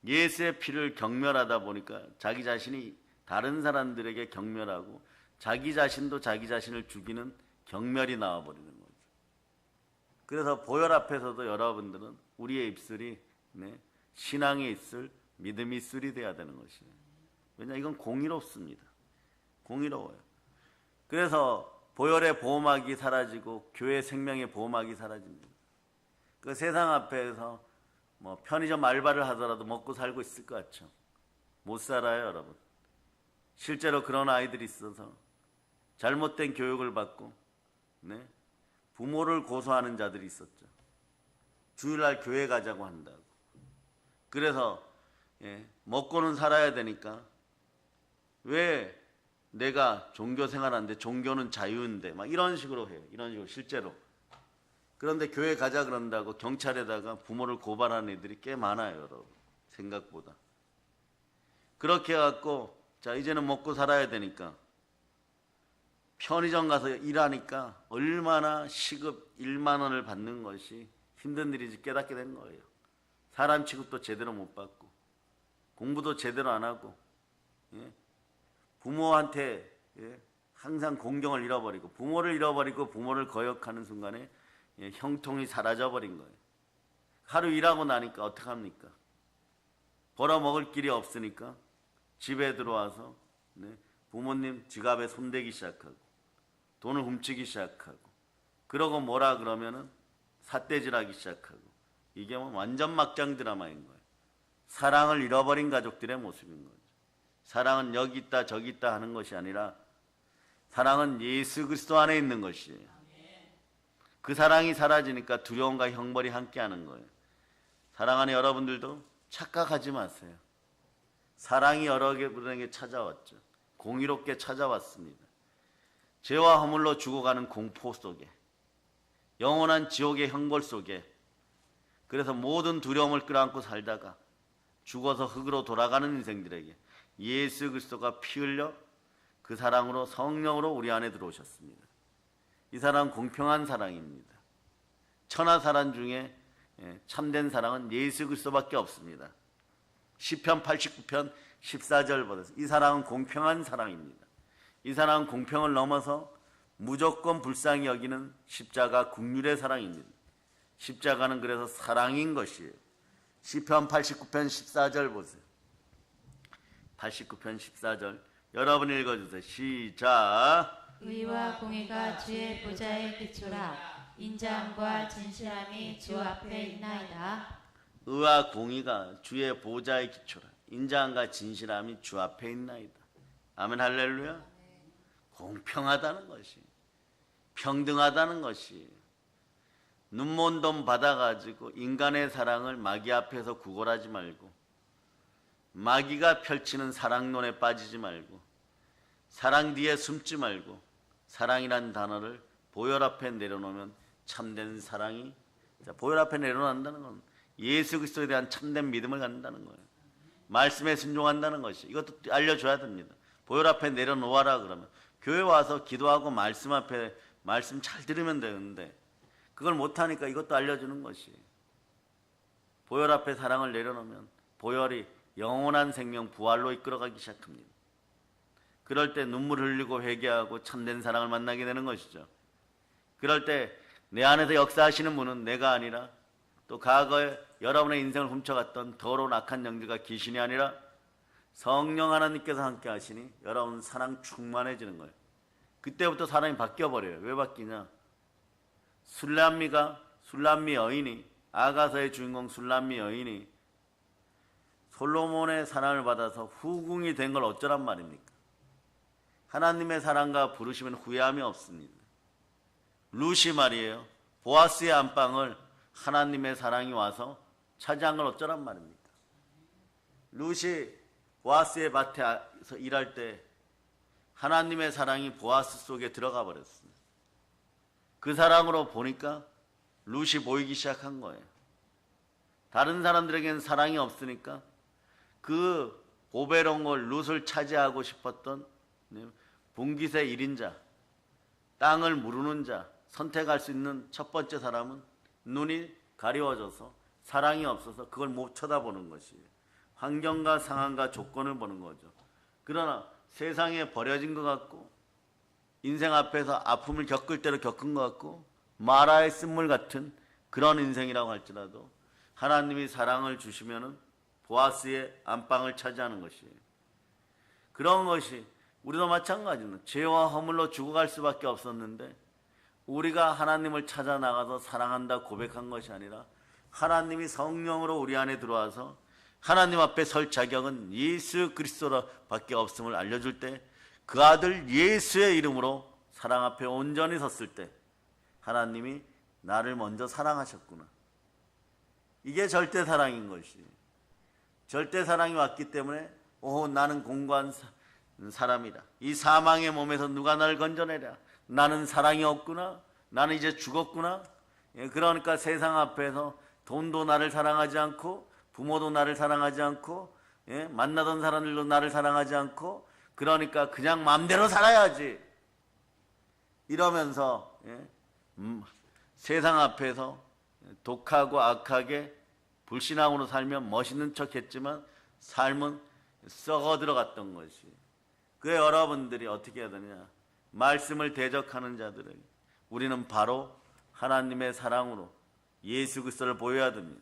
예수의 피를 경멸하다 보니까 자기 자신이 다른 사람들에게 경멸하고 자기 자신도 자기 자신을 죽이는 경멸이 나와버리는 거죠. 그래서 보혈 앞에서도 여러분들은 우리의 입술이 신앙의 입술, 믿음의 입술이 돼야 되는 것이에요. 왜냐, 이건 공의롭습니다. 공의로워요. 그래서 보혈의 보호막이 사라지고 교회 생명의 보호막이 사라집니다. 그 세상 앞에서 뭐 편의점 알바를 하더라도 먹고 살고 있을 것 같죠? 못 살아요, 여러분. 실제로 그런 아이들이 있어서 잘못된 교육을 받고 부모를 고소하는 자들이 있었죠. 주일날 교회 가자고 한다고. 그래서 먹고는 살아야 되니까 왜 내가 종교 생활하는데 종교는 자유인데 막 이런 식으로 해요. 이런 식으로 실제로. 그런데 교회 가자 그런다고 경찰에다가 부모를 고발하는 애들이 꽤 많아요, 여러분. 생각보다. 그렇게 해갖고 자 이제는 먹고 살아야 되니까 편의점 가서 일하니까 얼마나 시급 1만 원을 받는 것이 힘든 일인지 깨닫게 된 거예요. 사람 취급도 제대로 못 받고 공부도 제대로 안 하고 부모한테 항상 공경을 잃어버리고 부모를 잃어버리고 부모를 거역하는 순간에 형통이 사라져버린 거예요. 하루 일하고 나니까 어떡합니까? 벌어먹을 길이 없으니까 집에 들어와서 부모님 지갑에 손대기 시작하고 돈을 훔치기 시작하고 그러고 뭐라 그러면은 삿대질하기 시작하고 이게 뭐 완전 막장 드라마인 거예요. 사랑을 잃어버린 가족들의 모습인 거죠. 사랑은 여기 있다 저기 있다 하는 것이 아니라 사랑은 예수 그리스도 안에 있는 것이에요. 그 사랑이 사라지니까 두려움과 형벌이 함께하는 거예요. 사랑하는 여러분들도 착각하지 마세요. 사랑이 여러분에게 찾아왔죠. 공의롭게 찾아왔습니다. 죄와 허물로 죽어가는 공포 속에 영원한 지옥의 형벌 속에 그래서 모든 두려움을 끌어안고 살다가 죽어서 흙으로 돌아가는 인생들에게 예수 그리스도가 피 흘려 그 사랑으로 성령으로 우리 안에 들어오셨습니다. 이 사랑은 공평한 사랑입니다. 천하 사랑 중에 참된 사랑은 예수 그리스도밖에 없습니다. 시편 89편 14절 보세요. 이 사랑은 공평한 사랑입니다. 이 사랑은 공평을 넘어서 무조건 불쌍히 여기는 십자가 국률의 사랑입니다. 십자가는 그래서 사랑인 것이에요. 시편 89편 14절 보세요. 89편 14절 여러분 읽어주세요. 시작. 의와 공의가 주의 보좌에 기초라. 인자함과 진실함이 주 앞에 있나이다. 의와 공의가 주의 보좌에 기초라. 인자함과 진실함이 주 앞에 있나이다. 아멘 할렐루야. 공평하다는 것이 평등하다는 것이 눈먼 돈 받아가지고 인간의 사랑을 마귀 앞에서 구걸하지 말고 마귀가 펼치는 사랑론에 빠지지 말고 사랑 뒤에 숨지 말고 사랑이란 단어를 보혈 앞에 내려놓으면 참된 사랑이 보혈 앞에 내려놓는다는 건 예수 그리스도에 대한 참된 믿음을 갖는다는 거예요. 말씀에 순종한다는 것이 이것도 알려줘야 됩니다. 보혈 앞에 내려놓아라 그러면 교회 와서 기도하고 말씀 앞에 말씀 잘 들으면 되는데 그걸 못하니까 이것도 알려주는 것이 보혈 앞에 사랑을 내려놓으면 보혈이 영원한 생명 부활로 이끌어가기 시작합니다. 그럴 때 눈물 흘리고 회개하고 참된 사랑을 만나게 되는 것이죠. 그럴 때 내 안에서 역사하시는 분은 내가 아니라 또 과거에 여러분의 인생을 훔쳐갔던 더러운 악한 영들과 귀신이 아니라 성령 하나님께서 함께 하시니 여러분 사랑 충만해지는 거예요. 그때부터 사람이 바뀌어버려요. 왜 바뀌냐? 술람미 여인이 아가서의 주인공 술람미 여인이 솔로몬의 사랑을 받아서 후궁이 된 걸 어쩌란 말입니까? 하나님의 사랑과 부르시면 후회함이 없습니다. 루시 말이에요. 보아스의 안방을 하나님의 사랑이 와서 차지한 걸 어쩌란 말입니까? 루시 보아스의 밭에서 일할 때 하나님의 사랑이 보아스 속에 들어가 버렸습니다. 그 사랑으로 보니까 룻이 보이기 시작한 거예요. 다른 사람들에게는 사랑이 없으니까 그 보배로운 걸 룻을 차지하고 싶었던 분깃의 1인자, 땅을 무르는 자, 선택할 수 있는 첫 번째 사람은 눈이 가려워져서 사랑이 없어서 그걸 못 쳐다보는 것이에요. 환경과 상황과 조건을 보는 거죠. 그러나 세상에 버려진 것 같고 인생 앞에서 아픔을 겪을 때로 겪은 것 같고 마라의 쓴물 같은 그런 인생이라고 할지라도 하나님이 사랑을 주시면은 보아스의 안방을 차지하는 것이에요. 그런 것이 우리도 마찬가지입니다. 죄와 허물로 죽어갈 수밖에 없었는데 우리가 하나님을 찾아 나가서 사랑한다 고백한 것이 아니라 하나님이 성령으로 우리 안에 들어와서 하나님 앞에 설 자격은 예수 그리스도밖에 없음을 알려줄 때 그 아들 예수의 이름으로 사랑 앞에 온전히 섰을 때 하나님이 나를 먼저 사랑하셨구나. 이게 절대 사랑인 것이. 절대 사랑이 왔기 때문에 나는 공고한 사람이다. 이 사망의 몸에서 누가 나를 건져내랴. 나는 사랑이 없구나. 나는 이제 죽었구나. 그러니까 세상 앞에서 돈도 나를 사랑하지 않고 부모도 나를 사랑하지 않고 만나던 사람들도 나를 사랑하지 않고 그러니까 그냥 마음대로 살아야지 이러면서 세상 앞에서 독하고 악하게 불신앙으로 살면 멋있는 척 했지만 삶은 썩어 들어갔던 것이. 그에 여러분들이 어떻게 해야 되느냐. 말씀을 대적하는 자들에게 우리는 바로 하나님의 사랑으로 예수 그리스도를 보여야 됩니다.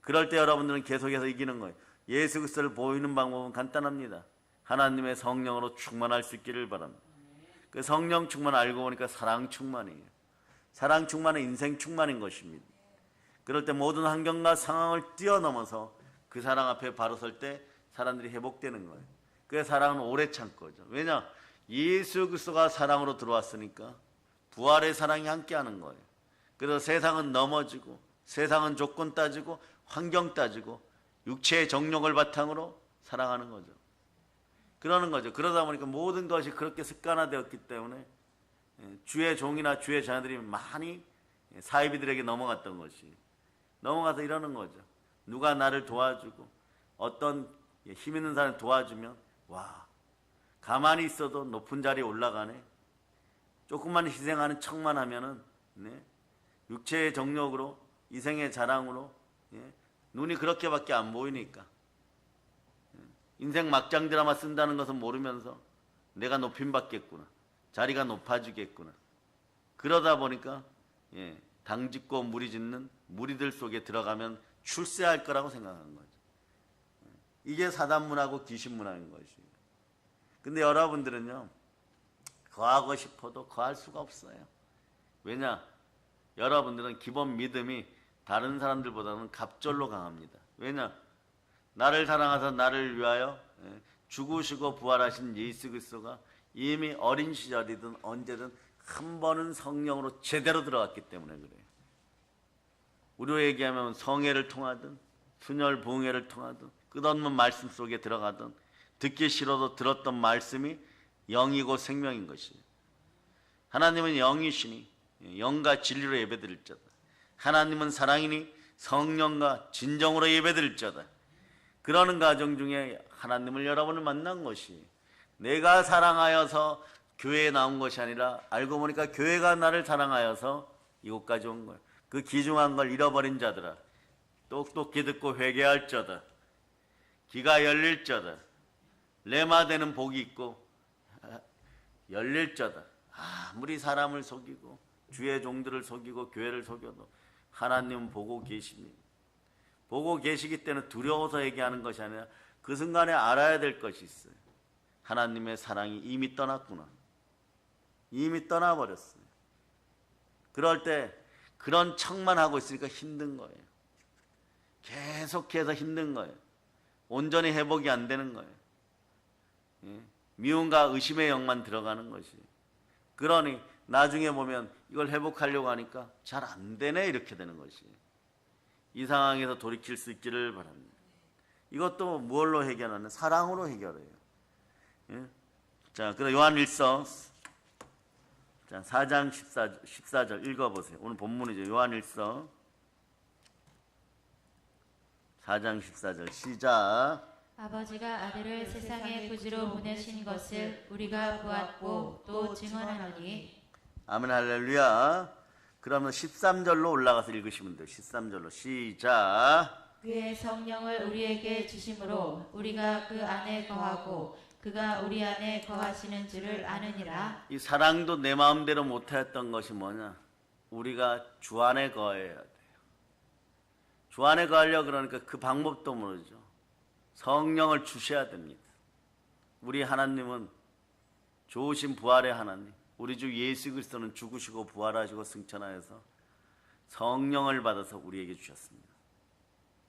그럴 때 여러분들은 계속해서 이기는 거예요. 예수 그리스도를 보이는 방법은 간단합니다. 하나님의 성령으로 충만할 수 있기를 바랍니다. 그 성령 충만 알고 보니까 사랑 충만이에요. 사랑 충만은 인생 충만인 것입니다. 그럴 때 모든 환경과 상황을 뛰어넘어서 그 사랑 앞에 바로 설 때 사람들이 회복되는 거예요. 그 사랑은 오래 참고죠. 왜냐? 예수 그리스도가 사랑으로 들어왔으니까 부활의 사랑이 함께하는 거예요. 그래서 세상은 넘어지고 세상은 조건 따지고 환경 따지고 육체의 정욕을 바탕으로 사랑하는 거죠. 그러는 거죠. 그러다 보니까 모든 것이 그렇게 습관화되었기 때문에 주의 종이나 주의 자녀들이 많이 사이비들에게 넘어갔던 것이. 넘어가서 이러는 거죠. 누가 나를 도와주고 어떤 힘 있는 사람을 도와주면 와, 가만히 있어도 높은 자리에 올라가네. 조금만 희생하는 척만 하면은 육체의 정욕으로 이생의 자랑으로 눈이 그렇게밖에 안 보이니까 인생 막장 드라마 쓴다는 것은 모르면서 내가 높임 받겠구나. 자리가 높아지겠구나. 그러다 보니까 당짓고 무리짓는 무리들 속에 들어가면 출세할 거라고 생각하는 거죠. 이게 사단문화고 귀신문화인 것이에요. 근데 여러분들은요, 거하고 싶어도 거할 수가 없어요. 왜냐? 여러분들은 기본 믿음이 다른 사람들보다는 갑절로 강합니다. 왜냐? 나를 사랑하사 나를 위하여 죽으시고 부활하신 예수 그리스도가 이미 어린 시절이든 언제든 한 번은 성령으로 제대로 들어갔기 때문에 그래요. 우리로 얘기하면 성회를 통하든 순혈 부흥회를 통하든 끝없는 말씀 속에 들어가든 듣기 싫어도 들었던 말씀이 영이고 생명인 것이에요. 하나님은 영이시니 영과 진리로 예배드릴 자다. 하나님은 사랑이니 성령과 진정으로 예배드릴 자다. 그러는 과정 중에 하나님을 여러분을 만난 것이 내가 사랑하여서 교회에 나온 것이 아니라 알고 보니까 교회가 나를 사랑하여서 이곳까지 온 거예요. 그 귀중한 걸 잃어버린 자들아, 똑똑히 듣고 회개할 자다. 귀가 열릴 자다. 레마되는 복이 있고 열릴 자다. 아무리 사람을 속이고 주의 종들을 속이고 교회를 속여도 하나님은 보고 계십니다. 보고 계시기 때문에 두려워서 얘기하는 것이 아니라 그 순간에 알아야 될 것이 있어요. 하나님의 사랑이 이미 떠났구나. 이미 떠나버렸어요. 그럴 때 그런 척만 하고 있으니까 힘든 거예요. 계속해서 힘든 거예요. 온전히 회복이 안 되는 거예요. 미움과 의심의 영만 들어가는 것이. 그러니 나중에 보면 이걸 회복하려고 하니까 잘 안 되네 이렇게 되는 것이. 이 상황에서 돌이킬 수 있기를 바랍니다. 이것도 무엇로 해결하는? 사랑으로 해결해요. 자, 그럼 요한 1서 4장 14절 읽어보세요. 오늘 본문이죠. 요한 1서 4장 14절 시작. 아버지가 아들을 세상의 부지로 보내신 것을 우리가 보았고 또 증언하노니. 아멘 할렐루야. 그러면 13절로 올라가서 읽으시면 돼요. 13절로 시작. 그의 성령을 우리에게 주심으로 우리가 그 안에 거하고 그가 우리 안에 거하시는 줄을 아느니라. 이 사랑도 내 마음대로 못했던 것이 뭐냐? 우리가 주 안에 거해야 돼요. 주 안에 거하려고 그러니까 그 방법도 모르죠. 성령을 주셔야 됩니다. 우리 하나님은 좋으신 부활의 하나님, 우리 주 예수 그리스도는 죽으시고 부활하시고 승천하여서 성령을 받아서 우리에게 주셨습니다.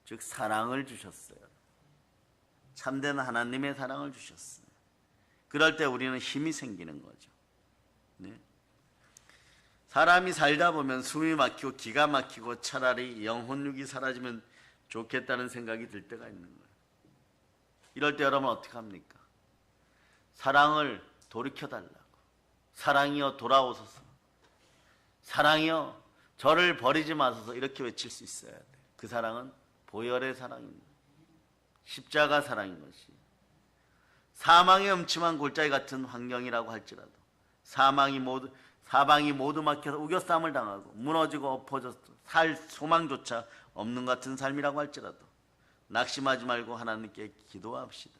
즉 사랑을 주셨어요. 참된 하나님의 사랑을 주셨어요. 그럴 때 우리는 힘이 생기는 거죠. 네. 사람이 살다 보면 숨이 막히고 기가 막히고 차라리 영혼육이 사라지면 좋겠다는 생각이 들 때가 있는 거예요. 이럴 때 여러분 어떻게 합니까? 사랑을 돌이켜달라고. 사랑이여 돌아오소서. 사랑이여 저를 버리지 마소서. 이렇게 외칠 수 있어야 돼요. 그 사랑은 보혈의 사랑입니다. 십자가 사랑인 것이. 사망의 음침한 골짜기 같은 환경이라고 할지라도 사방이 모두 막혀서 우겨싸움을 당하고 무너지고 엎어져서 살 소망조차 없는 같은 삶이라고 할지라도 낙심하지 말고 하나님께 기도합시다.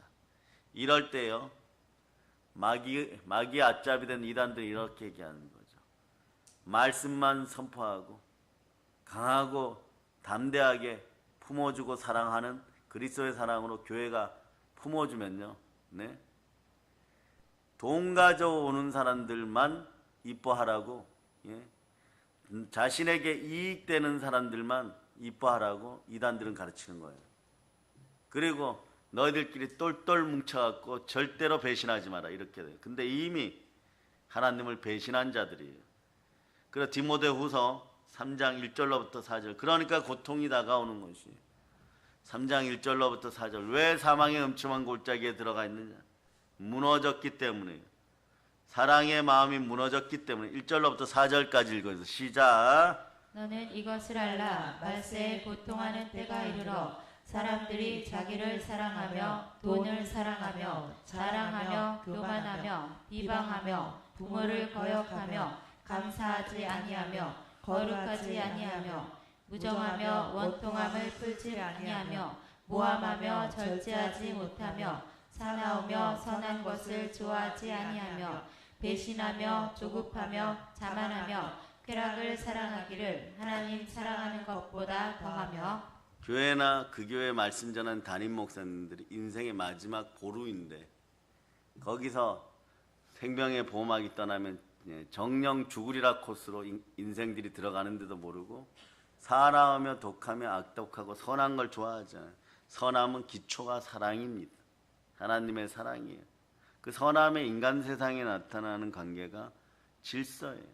이럴 때요 마귀의 앞잡이 된 이단들이 이렇게 얘기하는 거죠. 말씀만 선포하고 강하고 담대하게 품어주고 사랑하는 그리스도의 사랑으로 교회가 품어주면요, 네, 돈 가져오는 사람들만 이뻐하라고, 예, 자신에게 이익되는 사람들만 이뻐하라고 이단들은 가르치는 거예요. 그리고 너희들끼리 똘똘 뭉쳐갖고 절대로 배신하지 마라 이렇게 돼요. 근데 이미 하나님을 배신한 자들이에요. 그래서 디모데후서 3장 1절로부터 4절, 그러니까 고통이 다가오는 것이 3장 1절로부터 4절, 왜 사망의 음침한 골짜기에 들어가 있느냐? 무너졌기 때문이에요. 사랑의 마음이 무너졌기 때문에. 1절로부터 4절까지 읽어서 시작. 너는 이것을 알라. 말세에 고통하는 때가 이르러 사람들이 자기를 사랑하며 돈을 사랑하며 자랑하며 교만하며 비방하며 부모를 거역하며 감사하지 아니하며 거룩하지 아니하며 무정하며 원통함을 풀지 아니하며 모함하며 절제하지 못하며 사나우며 선한 것을 좋아하지 아니하며 배신하며 조급하며 자만하며 쾌락을 사랑하기를 하나님 사랑하는 것보다 더하며. 교회나 그 교회 말씀 전하는 담임 목사님들이 인생의 마지막 보루인데 거기서 생명의 보호막이 떠나면 정령 죽으리라 코스로 인생들이 들어가는데도 모르고 사랑하며 독하며 악독하고 선한 걸 좋아하잖아요. 선함은 기초가 사랑입니다. 하나님의 사랑이에요. 그 선함의 인간 세상에 나타나는 관계가 질서예요.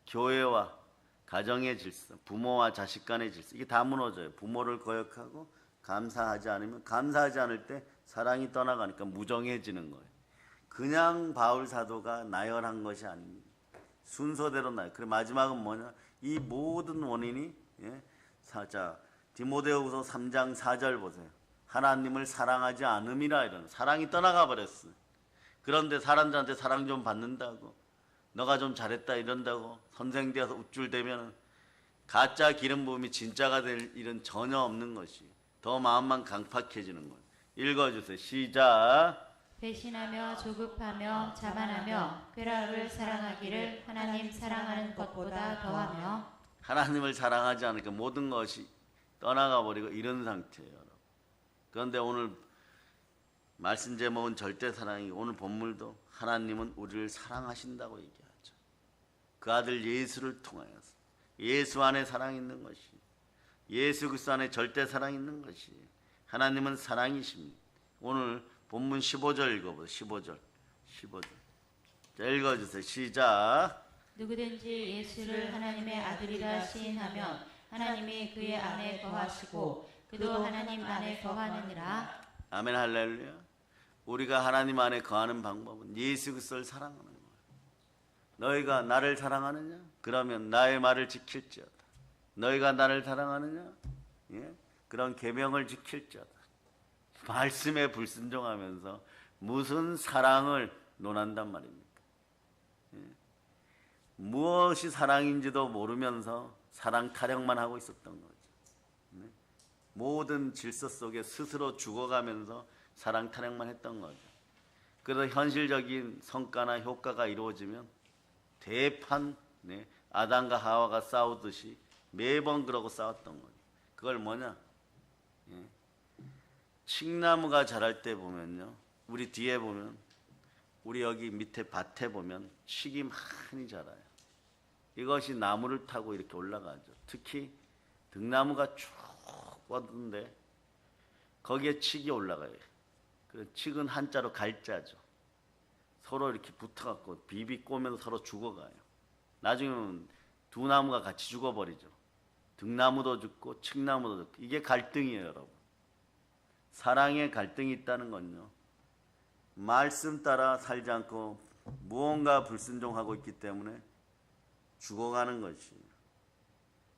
교회와 가정의 질서, 부모와 자식 간의 질서, 이게 다 무너져요. 부모를 거역하고 감사하지 않으면, 감사하지 않을 때 사랑이 떠나가니까 무정해지는 거예요. 그냥 바울 사도가 나열한 것이 아닙니다. 순서대로 나열. 그리고 마지막은 뭐냐? 이 모든 원인이, 자, 디모데후서 3장 4절 보세요. 하나님을 사랑하지 않음이라 이러는, 사랑이 떠나가 버렸어요. 그런데 사람들한테 사랑 좀 받는다고, 너가 좀 잘했다 이런다고 선생 되어서 우쭐대면 가짜 기름 부음이 진짜가 될 일은 전혀 없는 것이, 더 마음만 강팍해지는 거예요. 읽어주세요. 시작. 배신하며 조급하며 자만하며 쾌락을 사랑하기를 하나님 사랑하는 것보다 더하며. 하나님을 사랑하지 않으니까 모든 것이 떠나가 버리고 이런 상태예요, 여러분. 그런데 오늘 말씀 제목은 절대 사랑이고 오늘 본문도 하나님은 우리를 사랑하신다고 얘기하죠. 그 아들 예수를 통하여서 예수 안에 사랑이 있는 것이, 예수 그리스도 안에 절대 사랑이 있는 것이, 하나님은 사랑이십니다. 오늘 본문 15절 읽어보세요. 15절. 자, 읽어주세요. 시작. 누구든지 예수를 하나님의 아들이라 시인하면 하나님이 그의 안에 거하시고 그도 하나님 안에 거하느니라. 아멘. 할렐루야. 우리가 하나님 안에 거하는 방법은 예수 그리스도를 사랑하는 거예요. 너희가 나를 사랑하느냐? 그러면 나의 말을 지킬지어다. 너희가 나를 사랑하느냐? 예? 그런 계명을 지킬지어다. 말씀에 불순종하면서 무슨 사랑을 논한단 말입니까? 예? 무엇이 사랑인지도 모르면서 사랑 타령만 하고 있었던 거죠. 네? 모든 질서 속에 스스로 죽어가면서 사랑 타령만 했던 거죠. 그래서 현실적인 성과나 효과가 이루어지면 대판, 아담과 하와가 싸우듯이 매번 그러고 싸웠던 거예요. 그걸 뭐냐? 칡나무가 자랄 때 보면요, 우리 뒤에 보면, 우리 여기 밑에 밭에 보면 칡이 많이 자라요. 이것이 나무를 타고 이렇게 올라가죠. 특히 등나무가 쭉 뻗는데 거기에 칡이 올라가요. 그 칡은 한자로 갈자죠. 서로 이렇게 붙어갖고 비비 꼬면서 서로 죽어가요. 나중에는 두 나무가 같이 죽어버리죠. 등나무도 죽고 칡나무도 죽고. 이게 갈등이에요, 여러분. 사랑에 갈등이 있다는 건요, 말씀 따라 살지 않고 무언가 불순종하고 있기 때문에 죽어가는 것이에요.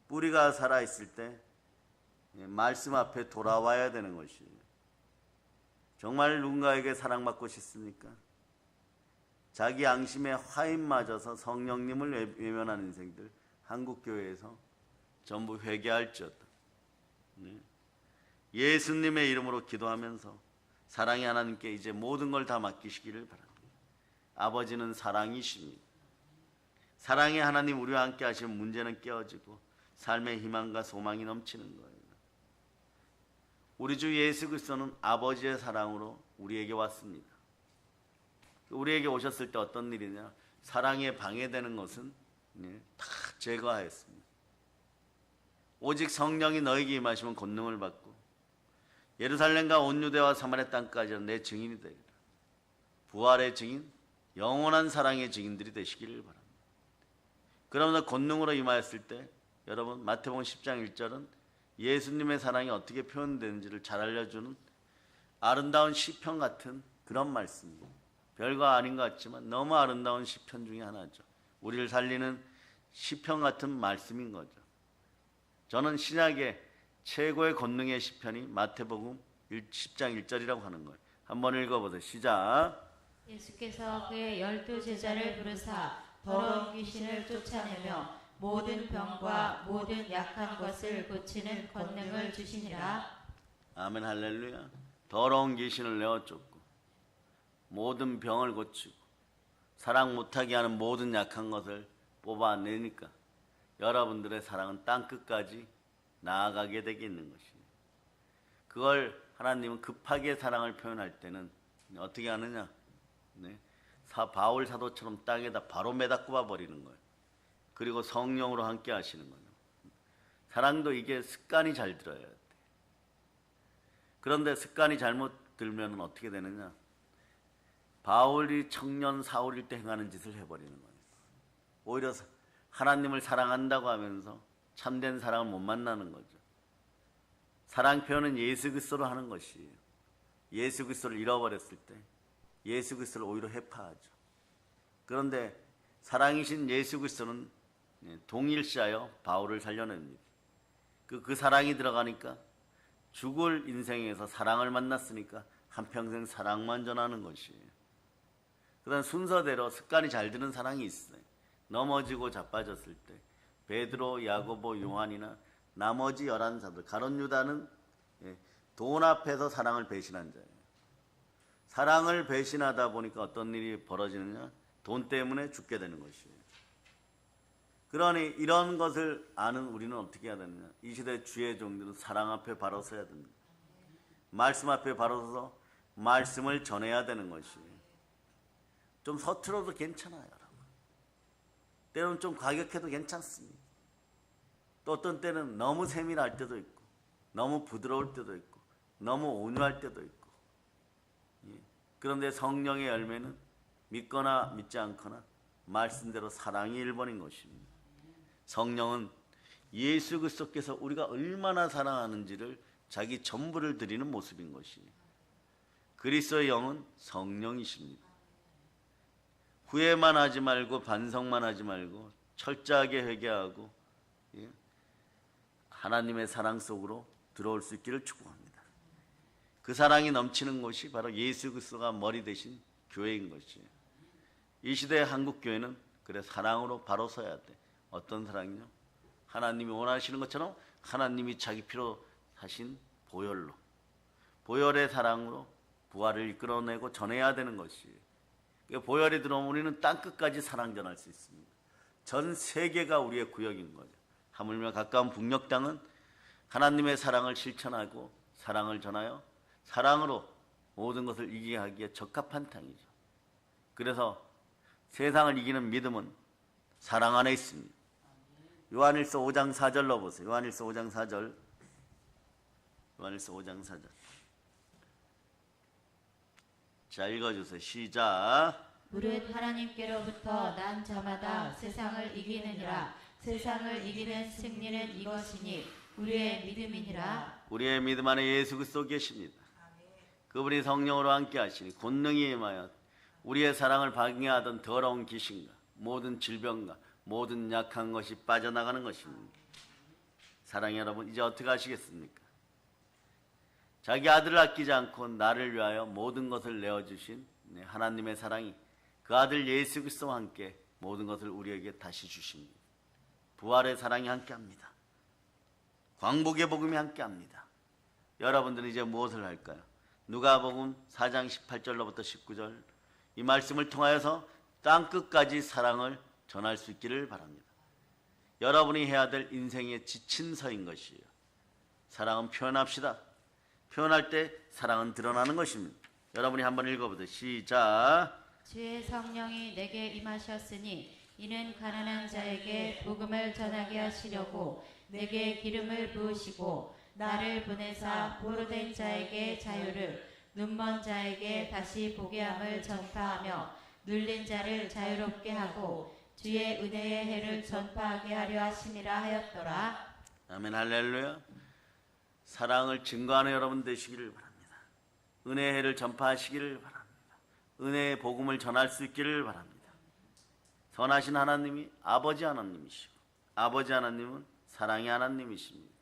뿌리가 살아있을 때 말씀 앞에 돌아와야 되는 것이에요. 정말 누군가에게 사랑받고 싶습니까? 자기 양심에 화인 맞아서 성령님을 외면하는 인생들, 한국교회에서 전부 회개할지어다. 예수님의 이름으로 기도하면서 사랑의 하나님께 이제 모든 걸 다 맡기시기를 바랍니다. 아버지는 사랑이십니다. 사랑의 하나님 우리와 함께 하시면 문제는 깨어지고 삶의 희망과 소망이 넘치는 거예요. 우리 주 예수 그리스도는 아버지의 사랑으로 우리에게 왔습니다. 우리에게 오셨을 때 어떤 일이냐? 사랑에 방해되는 것은 다 제거하였습니다. 오직 성령이 너에게 임하시면 권능을 받고 예루살렘과 온 유대와 사마리아 땅까지 내 증인이 되리라. 부활의 증인, 영원한 사랑의 증인들이 되시기를 바랍니다. 그러면서 권능으로 임하였을 때 여러분 마태복음 10장 1절은 예수님의 사랑이 어떻게 표현되는지를 잘 알려주는 아름다운 시편 같은 그런 말씀입니다. 별거 아닌 것 같지만 너무 아름다운 시편 중에 하나죠. 우리를 살리는 시편 같은 말씀인 거죠. 저는 신약의 최고의 권능의 시편이 마태복음 10장 1절이라고 하는 거예요. 한번 읽어보세요. 시작. 예수께서 그의 12 제자를 부르사 더러운 귀신을 쫓아내며 모든 병과 모든 약한 것을 고치는 권능을 주시니라. 아멘 할렐루야. 더러운 귀신을 내어쫓고 모든 병을 고치고 사랑 못하게 하는 모든 약한 것을 뽑아내니까 여러분들의 사랑은 땅끝까지 나아가게 되겠는 것입니다. 그걸 하나님은 급하게 사랑을 표현할 때는 어떻게 하느냐? 바울 사도처럼 땅에다 바로 매다 꼽아버리는 거예요. 그리고 성령으로 함께 하시는 거예요. 사랑도 이게 습관이 잘 들어야 돼. 그런데 습관이 잘못 들면 어떻게 되느냐? 바울이 청년 사울일 때 행하는 짓을 해버리는 거예요. 오히려 하나님을 사랑한다고 하면서 참된 사랑을 못 만나는 거죠. 사랑 표현은 예수 그리스도로 하는 것이에요. 예수 그리스도를 잃어버렸을 때 예수 그리스도를 오히려 해파하죠. 그런데 사랑이신 예수 그리스도는 동일시하여 바울을 살려냅니다. 그 사랑이 들어가니까 죽을 인생에서 사랑을 만났으니까 한평생 사랑만 전하는 것이에요. 그다음 순서대로 습관이 잘 드는 사랑이 있어요. 넘어지고 자빠졌을 때 베드로, 야고보, 요한이나 나머지 11사도 가룟 유다는 돈 앞에서 사랑을 배신한 자예요. 사랑을 배신하다 보니까 어떤 일이 벌어지느냐? 돈 때문에 죽게 되는 것이에요. 그러니 이런 것을 아는 우리는 어떻게 해야 되느냐? 이 시대 주의 종들은 사랑 앞에 바로 서야 됩니다. 말씀 앞에 바로 서서 말씀을 전해야 되는 것이에요. 좀 서툴어도 괜찮아요, 여러분. 때로는 좀 과격해도 괜찮습니다. 또 어떤 때는 너무 세밀할 때도 있고 너무 부드러울 때도 있고 너무 온유할 때도 있고. 그런데 성령의 열매는 믿거나 믿지 않거나 말씀대로 사랑이 1번인 것입니다. 성령은 예수 그리스도께서 우리가 얼마나 사랑하는지를 자기 전부를 드리는 모습인 것이에요. 그리스도의 영은 성령이십니다. 후회만 하지 말고 반성만 하지 말고 철저하게 회개하고 하나님의 사랑 속으로 들어올 수 있기를 축복합니다. 그 사랑이 넘치는 곳이 바로 예수 그리스도가 머리 되신 교회인 것이에요. 이 시대의 한국교회는 그래 사랑으로 바로 서야 돼. 어떤 사랑이요? 하나님이 원하시는 것처럼 하나님이 자기 피로 사신 보혈로, 보혈의 사랑으로 부활을 이끌어내고 전해야 되는 것이에요. 보혈이 들어오면 우리는 땅끝까지 사랑 전할 수 있습니다. 전 세계가 우리의 구역인 거죠. 하물며 가까운 북녘 땅은 하나님의 사랑을 실천하고 사랑을 전하여 사랑으로 모든 것을 이기게 하기에 적합한 땅이죠. 그래서 세상을 이기는 믿음은 사랑 안에 있습니다. 요한일서 5장 4절로 보세요. 요한일서 5장 4절. 요한일서 5장 4절. 자, 읽어주세요. 시작. 무릇 하나님께로부터 난 자마다 세상을 이기느니라. 세상을 이기는 승리는 이것이니 우리의 믿음이니라. 우리의 믿음 안에 예수 그리스도 계십니다. 그분이 성령으로 함께 하시니 권능이 임하여 우리의 사랑을 방해하던 더러운 귀신과 모든 질병과 모든 약한 것이 빠져나가는 것입니다. 사랑해 여러분, 이제 어떻게 하시겠습니까? 자기 아들을 아끼지 않고 나를 위하여 모든 것을 내어주신 하나님의 사랑이 그 아들 예수 그리스도와 함께 모든 것을 우리에게 다시 주십니다. 부활의 사랑이 함께합니다. 광복의 복음이 함께합니다. 여러분들은 이제 무엇을 할까요? 누가복음 4장 18절로부터 19절 이 말씀을 통하여서 땅끝까지 사랑을 전할 수 있기를 바랍니다. 여러분이 해야 될 인생의 지친서인 것이에요. 사랑은 표현합시다. 표현할 때 사랑은 드러나는 것입니다. 여러분이 한번 읽어보세요. 시작. 주의 성령이 내게 임하셨으니 이는 가난한 자에게 복음을 전하게 하시려고 내게 기름을 부으시고 나를 보내사 포로된 자에게 자유를 눈먼 자에게 다시 보게 함을 전파하며 눌린 자를 자유롭게 하고 주의 은혜의 해를 전파하게 하려 하심이라 하였더라. 아멘. 할렐루야. 사랑을 증거하는 여러분 되시기를 바랍니다. 은혜의 해를 전파하시기를 바랍니다. 은혜의 복음을 전할 수 있기를 바랍니다. 선하신 하나님이 아버지 하나님이시고 아버지 하나님은 사랑의 하나님이십니다.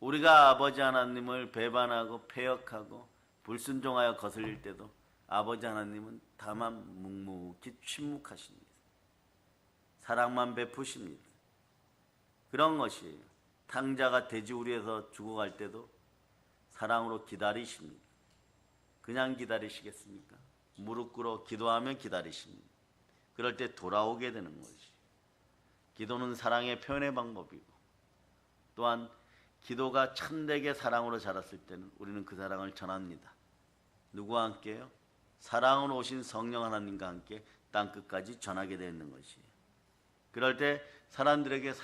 우리가 아버지 하나님을 배반하고 패역하고 불순종하여 거슬릴 때도 아버지 하나님은 다만 묵묵히 침묵하십니다. 사랑만 베푸십니다. 그런 것이에요. 탕자가 돼지우리에서 죽어갈 때도 사랑으로 기다리십니다. 그냥 기다리시겠습니까? 무릎 꿇어 기도하며 기다리십니다. 그럴 때 돌아오게 되는 것이. 기도는 사랑의 표현의 방법이고 또한 기도가 참되게 사랑으로 자랐을 때는 우리는 그 사랑을 전합니다. 누구와 함께요? 사랑으로 오신 성령 하나님과 함께 땅끝까지 전하게 되는 것이에요. 그럴 때 사람들에게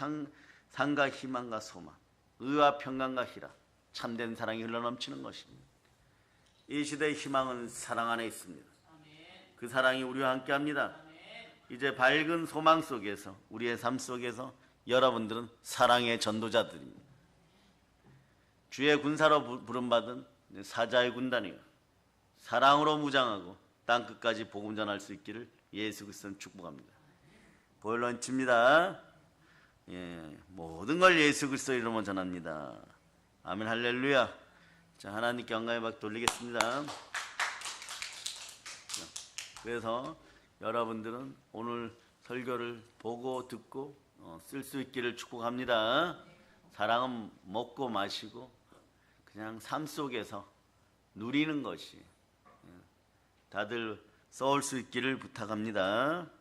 상과 희망과 소망, 의와 평강과 희락, 참된 사랑이 흘러넘치는 것입니다. 이 시대의 희망은 사랑 안에 있습니다. 그 사랑이 우리와 함께합니다. 이제 밝은 소망 속에서 우리의 삶 속에서 여러분들은 사랑의 전도자들입니다. 주의 군사로 부름받은 사자의 군단이요 사랑으로 무장하고 땅끝까지 복음 전할 수 있기를 예수 그리스도는 축복합니다. 보일런치입니다. 모든 걸 예수 그리스도 이름으로 전합니다. 아멘. 할렐루야. 자, 하나님께 영광의 박 돌리겠습니다. 자, 그래서 여러분들은 오늘 설교를 보고 듣고 쓸 수 있기를 축복합니다. 사랑은 먹고 마시고 그냥 삶 속에서 누리는 것이 다들 써올 수 있기를 부탁합니다.